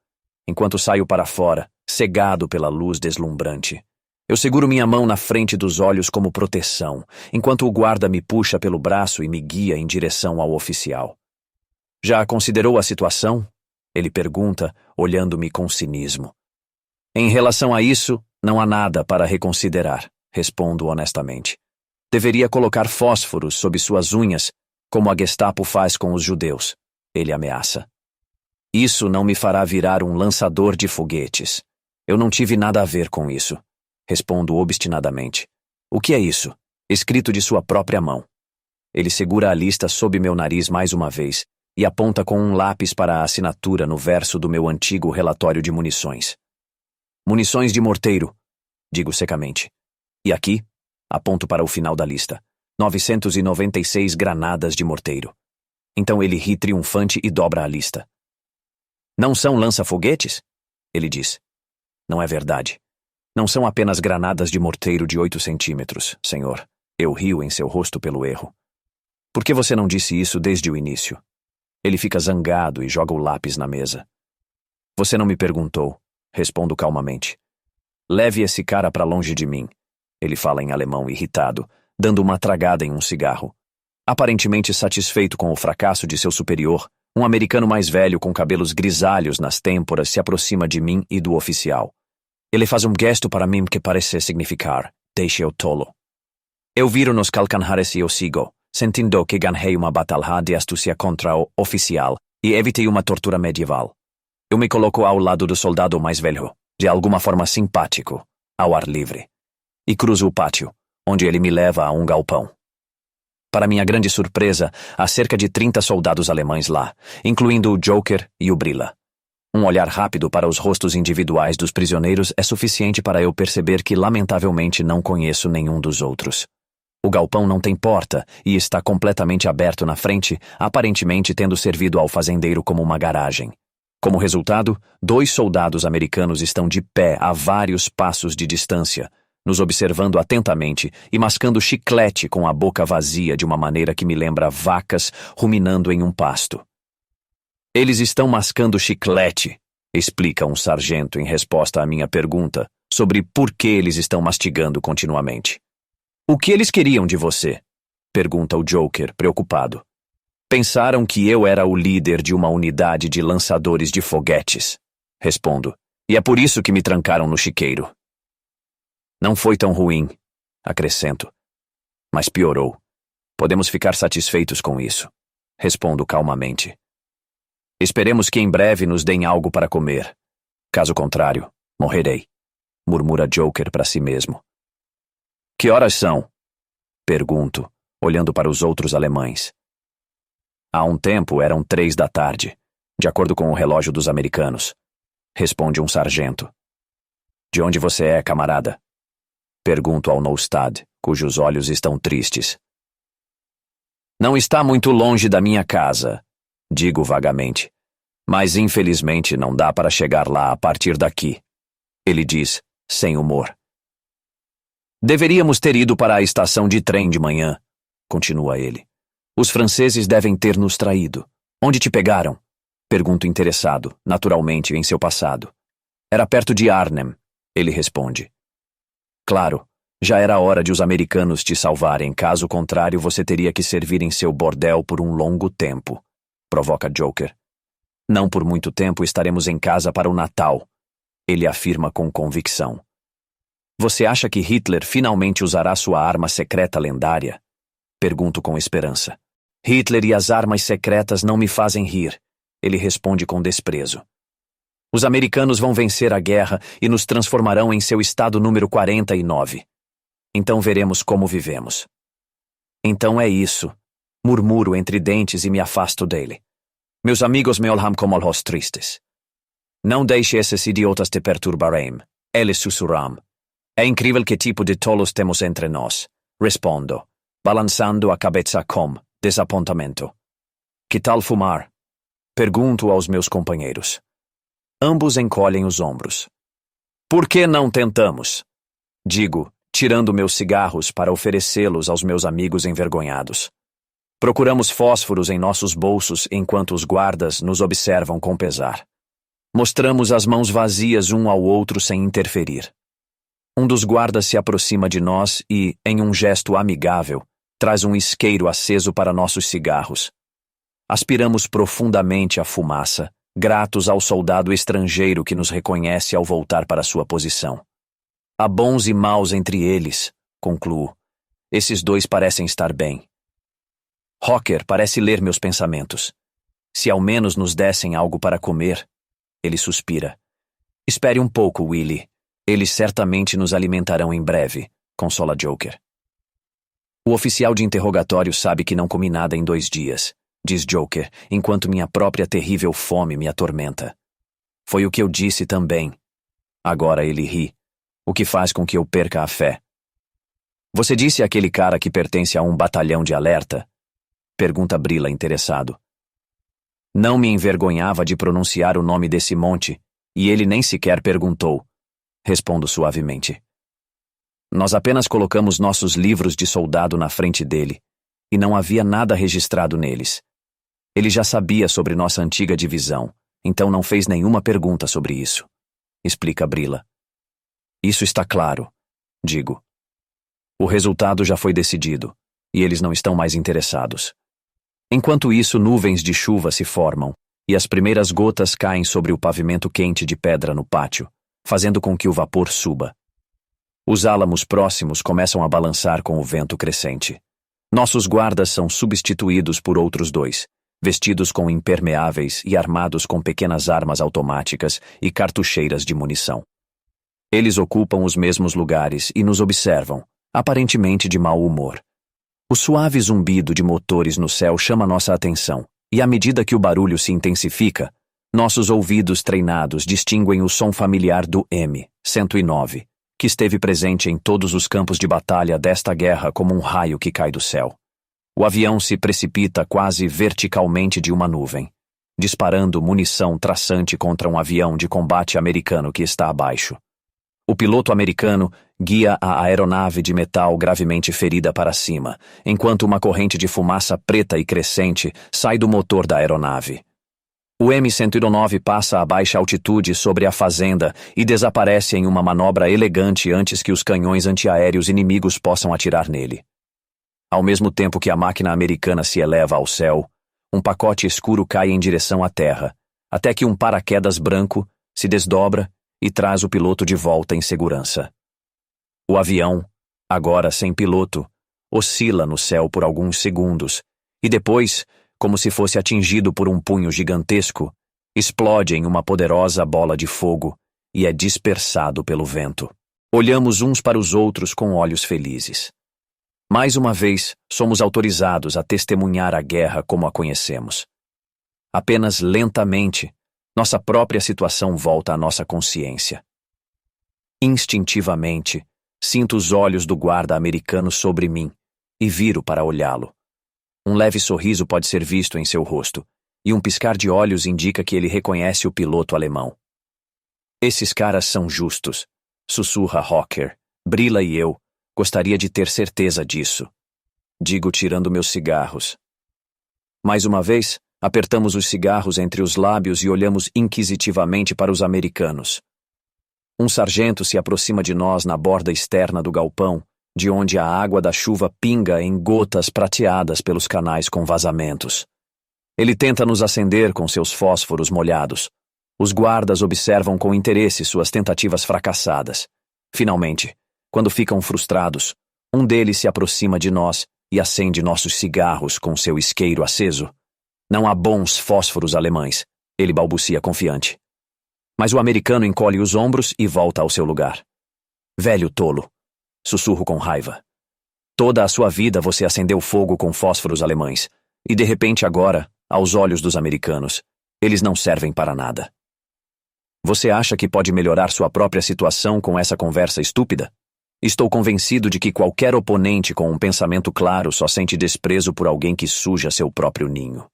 S1: enquanto saio para fora, cegado pela luz deslumbrante. Eu seguro minha mão na frente dos olhos como proteção, enquanto o guarda me puxa pelo braço e me guia em direção ao oficial. Já considerou a situação? Ele pergunta, olhando-me com cinismo. Em relação a isso, não há nada para reconsiderar. Respondo honestamente. Deveria colocar fósforos sob suas unhas, como a Gestapo faz com os judeus. Ele ameaça. Isso não me fará virar um lançador de foguetes. Eu não tive nada a ver com isso. Respondo obstinadamente. O que é isso? Escrito de sua própria mão. Ele segura a lista sob meu nariz mais uma vez e aponta com um lápis para a assinatura no verso do meu antigo relatório de munições. Munições de morteiro, digo secamente. E aqui, aponto para o final da lista, 996 granadas de morteiro. Então ele ri triunfante e dobra a lista. Não são lança-foguetes? Ele diz. Não é verdade. Não são apenas granadas de morteiro de 8 centímetros, senhor. Eu rio em seu rosto pelo erro. Por que você não disse isso desde o início? Ele fica zangado e joga o lápis na mesa. Você não me perguntou, respondo calmamente. Leve esse cara para longe de mim. Ele fala em alemão irritado, dando uma tragada em um cigarro. Aparentemente satisfeito com o fracasso de seu superior, um americano mais velho com cabelos grisalhos nas têmporas se aproxima de mim e do oficial. Ele faz um gesto para mim que parece significar, deixe-o tolo. Eu viro nos calcanhares e o sigo, sentindo que ganhei uma batalha de astúcia contra o oficial e evitei uma tortura medieval. Eu me coloco ao lado do soldado mais velho, de alguma forma simpático, ao ar livre. E cruzo o pátio, onde ele me leva a um galpão. Para minha grande surpresa, há cerca de 30 soldados alemães lá, incluindo o Joker e o Brilla. Um olhar rápido para os rostos individuais dos prisioneiros é suficiente para eu perceber que lamentavelmente não conheço nenhum dos outros. O galpão não tem porta e está completamente aberto na frente, aparentemente tendo servido ao fazendeiro como uma garagem. Como resultado, 2 soldados americanos estão de pé a vários passos de distância, nos observando atentamente e mascando chiclete com a boca vazia de uma maneira que me lembra vacas ruminando em um pasto. Eles estão mascando chiclete, explica um sargento em resposta à minha pergunta sobre por que eles estão mastigando continuamente. O que eles queriam de você? Pergunta o Joker, preocupado. Pensaram que eu era o líder de uma unidade de lançadores de foguetes, respondo, e é por isso que me trancaram no chiqueiro. Não foi tão ruim, acrescento, mas piorou. Podemos ficar satisfeitos com isso, respondo calmamente. Esperemos que em breve nos deem algo para comer. Caso contrário, morrerei, murmura Joker para si mesmo. Que horas são? Pergunto, olhando para os outros alemães. Há um tempo eram 3 da tarde, de acordo com o relógio dos americanos, responde um sargento. De onde você é, camarada? Pergunto ao Nostad, cujos olhos estão tristes. Não está muito longe da minha casa, digo vagamente, mas infelizmente não dá para chegar lá a partir daqui, ele diz, sem humor. Deveríamos ter ido para a estação de trem de manhã, continua ele. Os franceses devem ter nos traído. Onde te pegaram? Pergunto interessado, naturalmente, em seu passado. Era perto de Arnhem, ele responde. Claro, já era hora de os americanos te salvarem, caso contrário você teria que servir em seu bordel por um longo tempo, provoca Joker. Não por muito tempo estaremos em casa para o Natal, ele afirma com convicção. Você acha que Hitler finalmente usará sua arma secreta lendária? Pergunto com esperança. Hitler e as armas secretas não me fazem rir, ele responde com desprezo. Os americanos vão vencer a guerra e nos transformarão em seu estado número 49. Então veremos como vivemos. Então é isso, murmuro entre dentes e me afasto dele. Meus amigos me olham como olhos tristes. Não deixe esses idiotas te perturbarem, eles sussurram. É incrível que tipo de tolos temos entre nós, respondo, balançando a cabeça com desapontamento. Que tal fumar? Pergunto aos meus companheiros. Ambos encolhem os ombros. Por que não tentamos? Digo, tirando meus cigarros para oferecê-los aos meus amigos envergonhados. Procuramos fósforos em nossos bolsos enquanto os guardas nos observam com pesar. Mostramos as mãos vazias um ao outro sem interferir. Um dos guardas se aproxima de nós e, em um gesto amigável, traz um isqueiro aceso para nossos cigarros. Aspiramos profundamente a fumaça, gratos ao soldado estrangeiro que nos reconhece ao voltar para sua posição. Há bons e maus entre eles, concluo. Esses 2 parecem estar bem. Rocker parece ler meus pensamentos. Se ao menos nos dessem algo para comer, ele suspira. Espere um pouco, Willy. Eles certamente nos alimentarão em breve, consola Joker. O oficial de interrogatório sabe que não comi nada em 2 dias, diz Joker, enquanto minha própria terrível fome me atormenta. Foi o que eu disse também. Agora ele ri, o que faz com que eu perca a fé. Você disse àquele cara que pertence a um batalhão de alerta? Pergunta Brila interessado. Não me envergonhava de pronunciar o nome desse monte, e ele nem sequer perguntou. Respondo suavemente. Nós apenas colocamos nossos livros de soldado na frente dele, e não havia nada registrado neles. Ele já sabia sobre nossa antiga divisão, então não fez nenhuma pergunta sobre isso, explica Brila. Isso está claro, digo. O resultado já foi decidido, e eles não estão mais interessados. Enquanto isso, nuvens de chuva se formam, e as primeiras gotas caem sobre o pavimento quente de pedra no pátio, fazendo com que o vapor suba. Os álamos próximos começam a balançar com o vento crescente. Nossos guardas são substituídos por outros 2, vestidos com impermeáveis e armados com pequenas armas automáticas e cartucheiras de munição. Eles ocupam os mesmos lugares e nos observam, aparentemente de mau humor. O suave zumbido de motores no céu chama nossa atenção, e à medida que o barulho se intensifica, nossos ouvidos treinados distinguem o som familiar do M-109, que esteve presente em todos os campos de batalha desta guerra como um raio que cai do céu. O avião se precipita quase verticalmente de uma nuvem. disparando munição traçante contra um avião de combate americano que está abaixo. O piloto americano guia a aeronave de metal gravemente ferida para cima, enquanto uma corrente de fumaça preta e crescente sai do motor da aeronave. O M-109 passa a baixa altitude sobre a fazenda e desaparece em uma manobra elegante antes que os canhões antiaéreos inimigos possam atirar nele. Ao mesmo tempo que a máquina americana se eleva ao céu, um pacote escuro cai em direção à terra, até que um paraquedas branco se desdobra e traz o piloto de volta em segurança. O avião, agora sem piloto, oscila no céu por alguns segundos e depois, como se fosse atingido por um punho gigantesco, explode em uma poderosa bola de fogo e é dispersado pelo vento. Olhamos uns para os outros com olhos felizes. Mais uma vez, somos autorizados a testemunhar a guerra como a conhecemos. Apenas lentamente, nossa própria situação volta à nossa consciência. Instintivamente, sinto os olhos do guarda americano sobre mim e viro para olhá-lo. Um leve sorriso pode ser visto em seu rosto, e um piscar de olhos indica que ele reconhece o piloto alemão. Esses caras são justos, sussurra Hawker. Brilla e eu gostaria de ter certeza disso. Digo tirando meus cigarros. Mais uma vez, apertamos os cigarros entre os lábios e olhamos inquisitivamente para os americanos. Um sargento se aproxima de nós na borda externa do galpão, de onde a água da chuva pinga em gotas prateadas pelos canais com vazamentos. Ele tenta nos acender com seus fósforos molhados. Os guardas observam com interesse suas tentativas fracassadas. Finalmente, quando ficam frustrados, um deles se aproxima de nós e acende nossos cigarros com seu isqueiro aceso. Não há bons fósforos alemães, ele balbucia confiante. Mas o americano encolhe os ombros e volta ao seu lugar. Velho tolo, sussurro com raiva. Toda a sua vida você acendeu fogo com fósforos alemães, e de repente agora, aos olhos dos americanos, eles não servem para nada. Você acha que pode melhorar sua própria situação com essa conversa estúpida? Estou convencido de que qualquer oponente com um pensamento claro só sente desprezo por alguém que suja seu próprio ninho.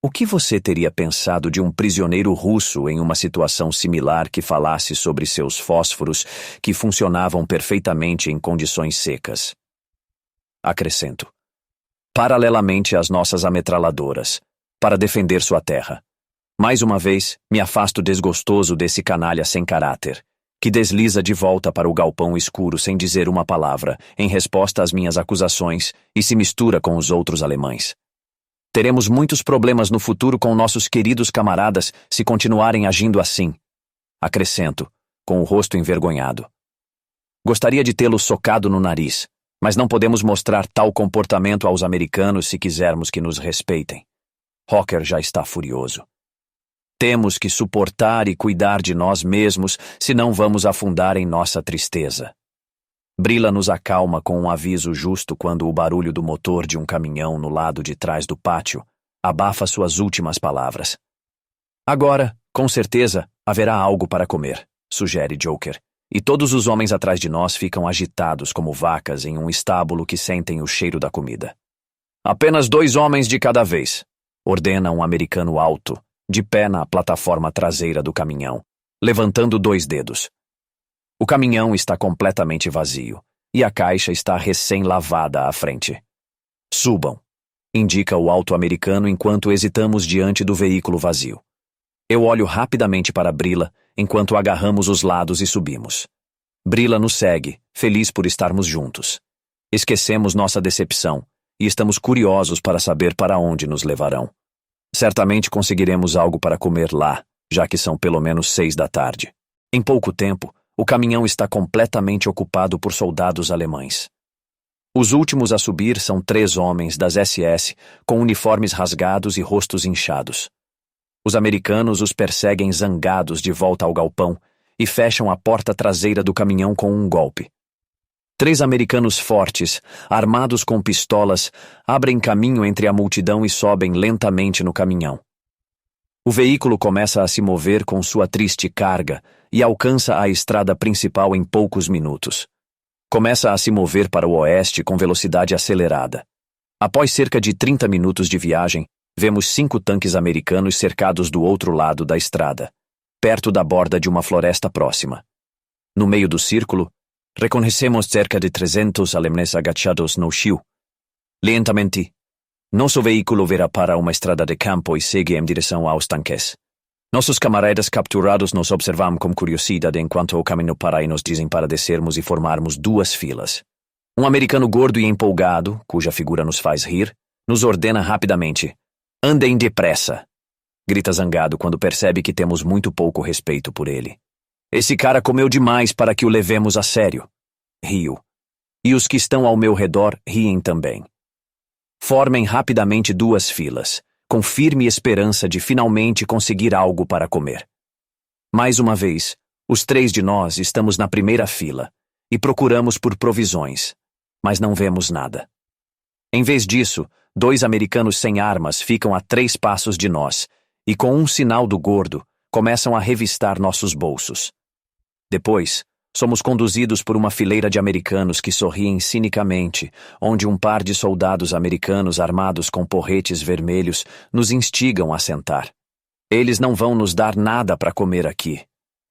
S1: O que você teria pensado de um prisioneiro russo em uma situação similar que falasse sobre seus fósforos que funcionavam perfeitamente em condições secas? Acrescento. Paralelamente às nossas ametralhadoras, para defender sua terra. Mais uma vez, me afasto desgostoso desse canalha sem caráter, que desliza de volta para o galpão escuro sem dizer uma palavra, em resposta às minhas acusações, e se mistura com os outros alemães. Teremos muitos problemas no futuro com nossos queridos camaradas se continuarem agindo assim. Acrescento, com o rosto envergonhado. Gostaria de tê-lo socado no nariz, mas não podemos mostrar tal comportamento aos americanos se quisermos que nos respeitem. Hawker já está furioso. Temos que suportar e cuidar de nós mesmos, senão vamos afundar em nossa tristeza. Brilla nos acalma com um aviso justo quando o barulho do motor de um caminhão no lado de trás do pátio abafa suas últimas palavras. Agora, com certeza, haverá algo para comer, sugere Joker, e todos os homens atrás de nós ficam agitados como vacas em um estábulo que sentem o cheiro da comida. Apenas 2 homens de cada vez, ordena um americano alto, de pé na plataforma traseira do caminhão, levantando 2 dedos. O caminhão está completamente vazio, e a caixa está recém-lavada à frente. Subam, indica o alto americano enquanto hesitamos diante do veículo vazio. Eu olho rapidamente para Brilla, enquanto agarramos os lados e subimos. Brilla nos segue, feliz por estarmos juntos. Esquecemos nossa decepção, e estamos curiosos para saber para onde nos levarão. Certamente conseguiremos algo para comer lá, já que são pelo menos 6 da tarde. Em pouco tempo, o caminhão está completamente ocupado por soldados alemães. Os últimos a subir são 3 homens das SS, com uniformes rasgados e rostos inchados. Os americanos os perseguem zangados de volta ao galpão e fecham a porta traseira do caminhão com um golpe. 3 americanos fortes, armados com pistolas, abrem caminho entre a multidão e sobem lentamente no caminhão. O veículo começa a se mover com sua triste carga e alcança a estrada principal em poucos minutos. Começa a se mover para o oeste com velocidade acelerada. Após cerca de 30 minutos de viagem, Vemos 5 tanques americanos cercados do outro lado da estrada, perto da borda de uma floresta próxima. No meio do círculo, reconhecemos cerca de 300 alemães agachados no chão. Lentamente, nosso veículo vira para uma estrada de campo e segue em direção aos tanques. Nossos camaradas capturados nos observam com curiosidade enquanto o caminho para e nos dizem para descermos e formarmos 2 filas. Um americano gordo e empolgado, cuja figura nos faz rir, nos ordena rapidamente: "Andem depressa!" Grita zangado quando percebe que temos muito pouco respeito por ele. Esse cara comeu demais para que o levemos a sério. Rio. E os que estão ao meu redor riem também. Formem rapidamente 2 filas, com firme esperança de finalmente conseguir algo para comer. Mais uma vez, os 3 de nós estamos na primeira fila e procuramos por provisões, mas não vemos nada. Em vez disso, 2 americanos sem armas ficam a 3 passos de nós e, com um sinal do gordo, começam a revistar nossos bolsos. Depois, somos conduzidos por uma fileira de americanos que sorriem cinicamente, onde um par de soldados americanos armados com porretes vermelhos nos instigam a sentar. Eles não vão nos dar nada para comer aqui.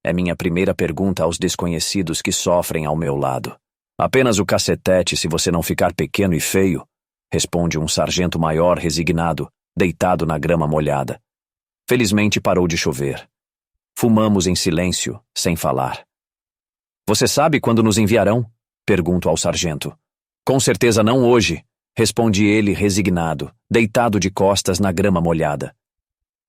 S1: É minha primeira pergunta aos desconhecidos que sofrem ao meu lado. Apenas o cacetete se você não ficar pequeno e feio, responde um sargento maior resignado, deitado na grama molhada. Felizmente parou de chover. Fumamos em silêncio, sem falar. Você sabe quando nos enviarão? Pergunto ao sargento. Com certeza não hoje, responde ele resignado, deitado de costas na grama molhada.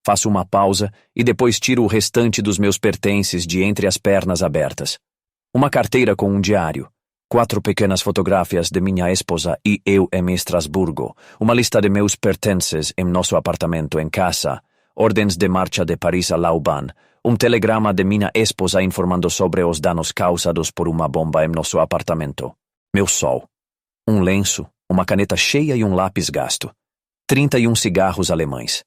S1: Faço uma pausa e depois tiro o restante dos meus pertences de entre as pernas abertas. Uma carteira com um diário, 4 pequenas fotografias de minha esposa e eu em Estrasburgo, uma lista de meus pertences em nosso apartamento em casa, ordens de marcha de Paris a Lauban, um telegrama de minha esposa informando sobre os danos causados por uma bomba em nosso apartamento. Meu sol. Um lenço, uma caneta cheia e um lápis gasto. 31 cigarros alemães.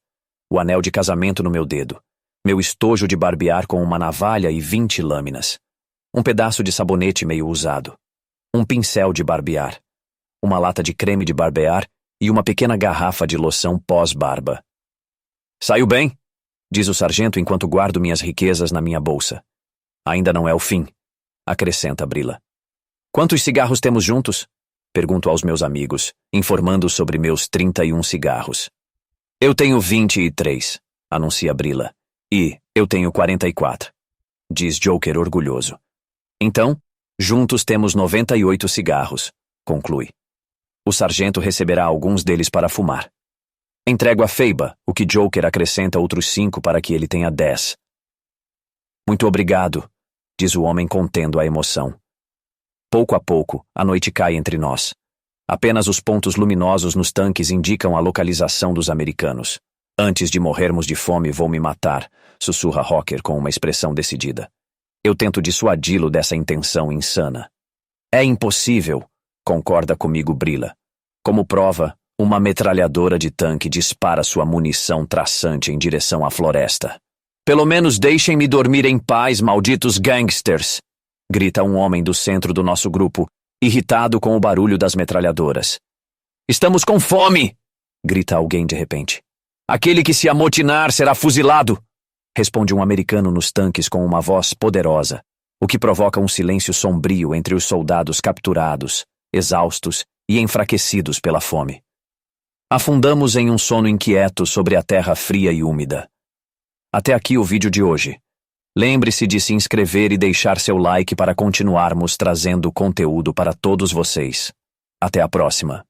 S1: O anel de casamento no meu dedo. Meu estojo de barbear com uma navalha e 20 lâminas. Um pedaço de sabonete meio usado. Um pincel de barbear. Uma lata de creme de barbear e uma pequena garrafa de loção pós-barba. Saiu bem? Diz o sargento enquanto guardo minhas riquezas na minha bolsa. Ainda não é o fim, acrescenta Brila. Quantos cigarros temos juntos? Pergunto aos meus amigos, informando sobre meus 31 cigarros. Eu tenho 23, anuncia Brila. E eu tenho 44, diz Joker orgulhoso. Então, juntos temos 98 cigarros, conclui. O sargento receberá alguns deles para fumar. Entrego a Feiba, o que Joker acrescenta outros 5 para que ele tenha 10. Muito obrigado, diz o homem contendo a emoção. Pouco a pouco, a noite cai entre nós. Apenas os pontos luminosos nos tanques indicam a localização dos americanos. Antes de morrermos de fome, vou me matar, sussurra Rocker com uma expressão decidida. Eu tento dissuadi-lo dessa intenção insana. É impossível, concorda comigo Brila. Como prova, uma metralhadora de tanque dispara sua munição traçante em direção à floresta. Pelo menos deixem-me dormir em paz, malditos gangsters! Grita um homem do centro do nosso grupo, irritado com o barulho das metralhadoras. Estamos com fome! Grita alguém de repente. Aquele que se amotinar será fuzilado! Responde um americano nos tanques com uma voz poderosa, o que provoca um silêncio sombrio entre os soldados capturados, exaustos e enfraquecidos pela fome. Afundamos em um sono inquieto sobre a terra fria e úmida. Até aqui o vídeo de hoje. Lembre-se de se inscrever e deixar seu like para continuarmos trazendo conteúdo para todos vocês. Até a próxima.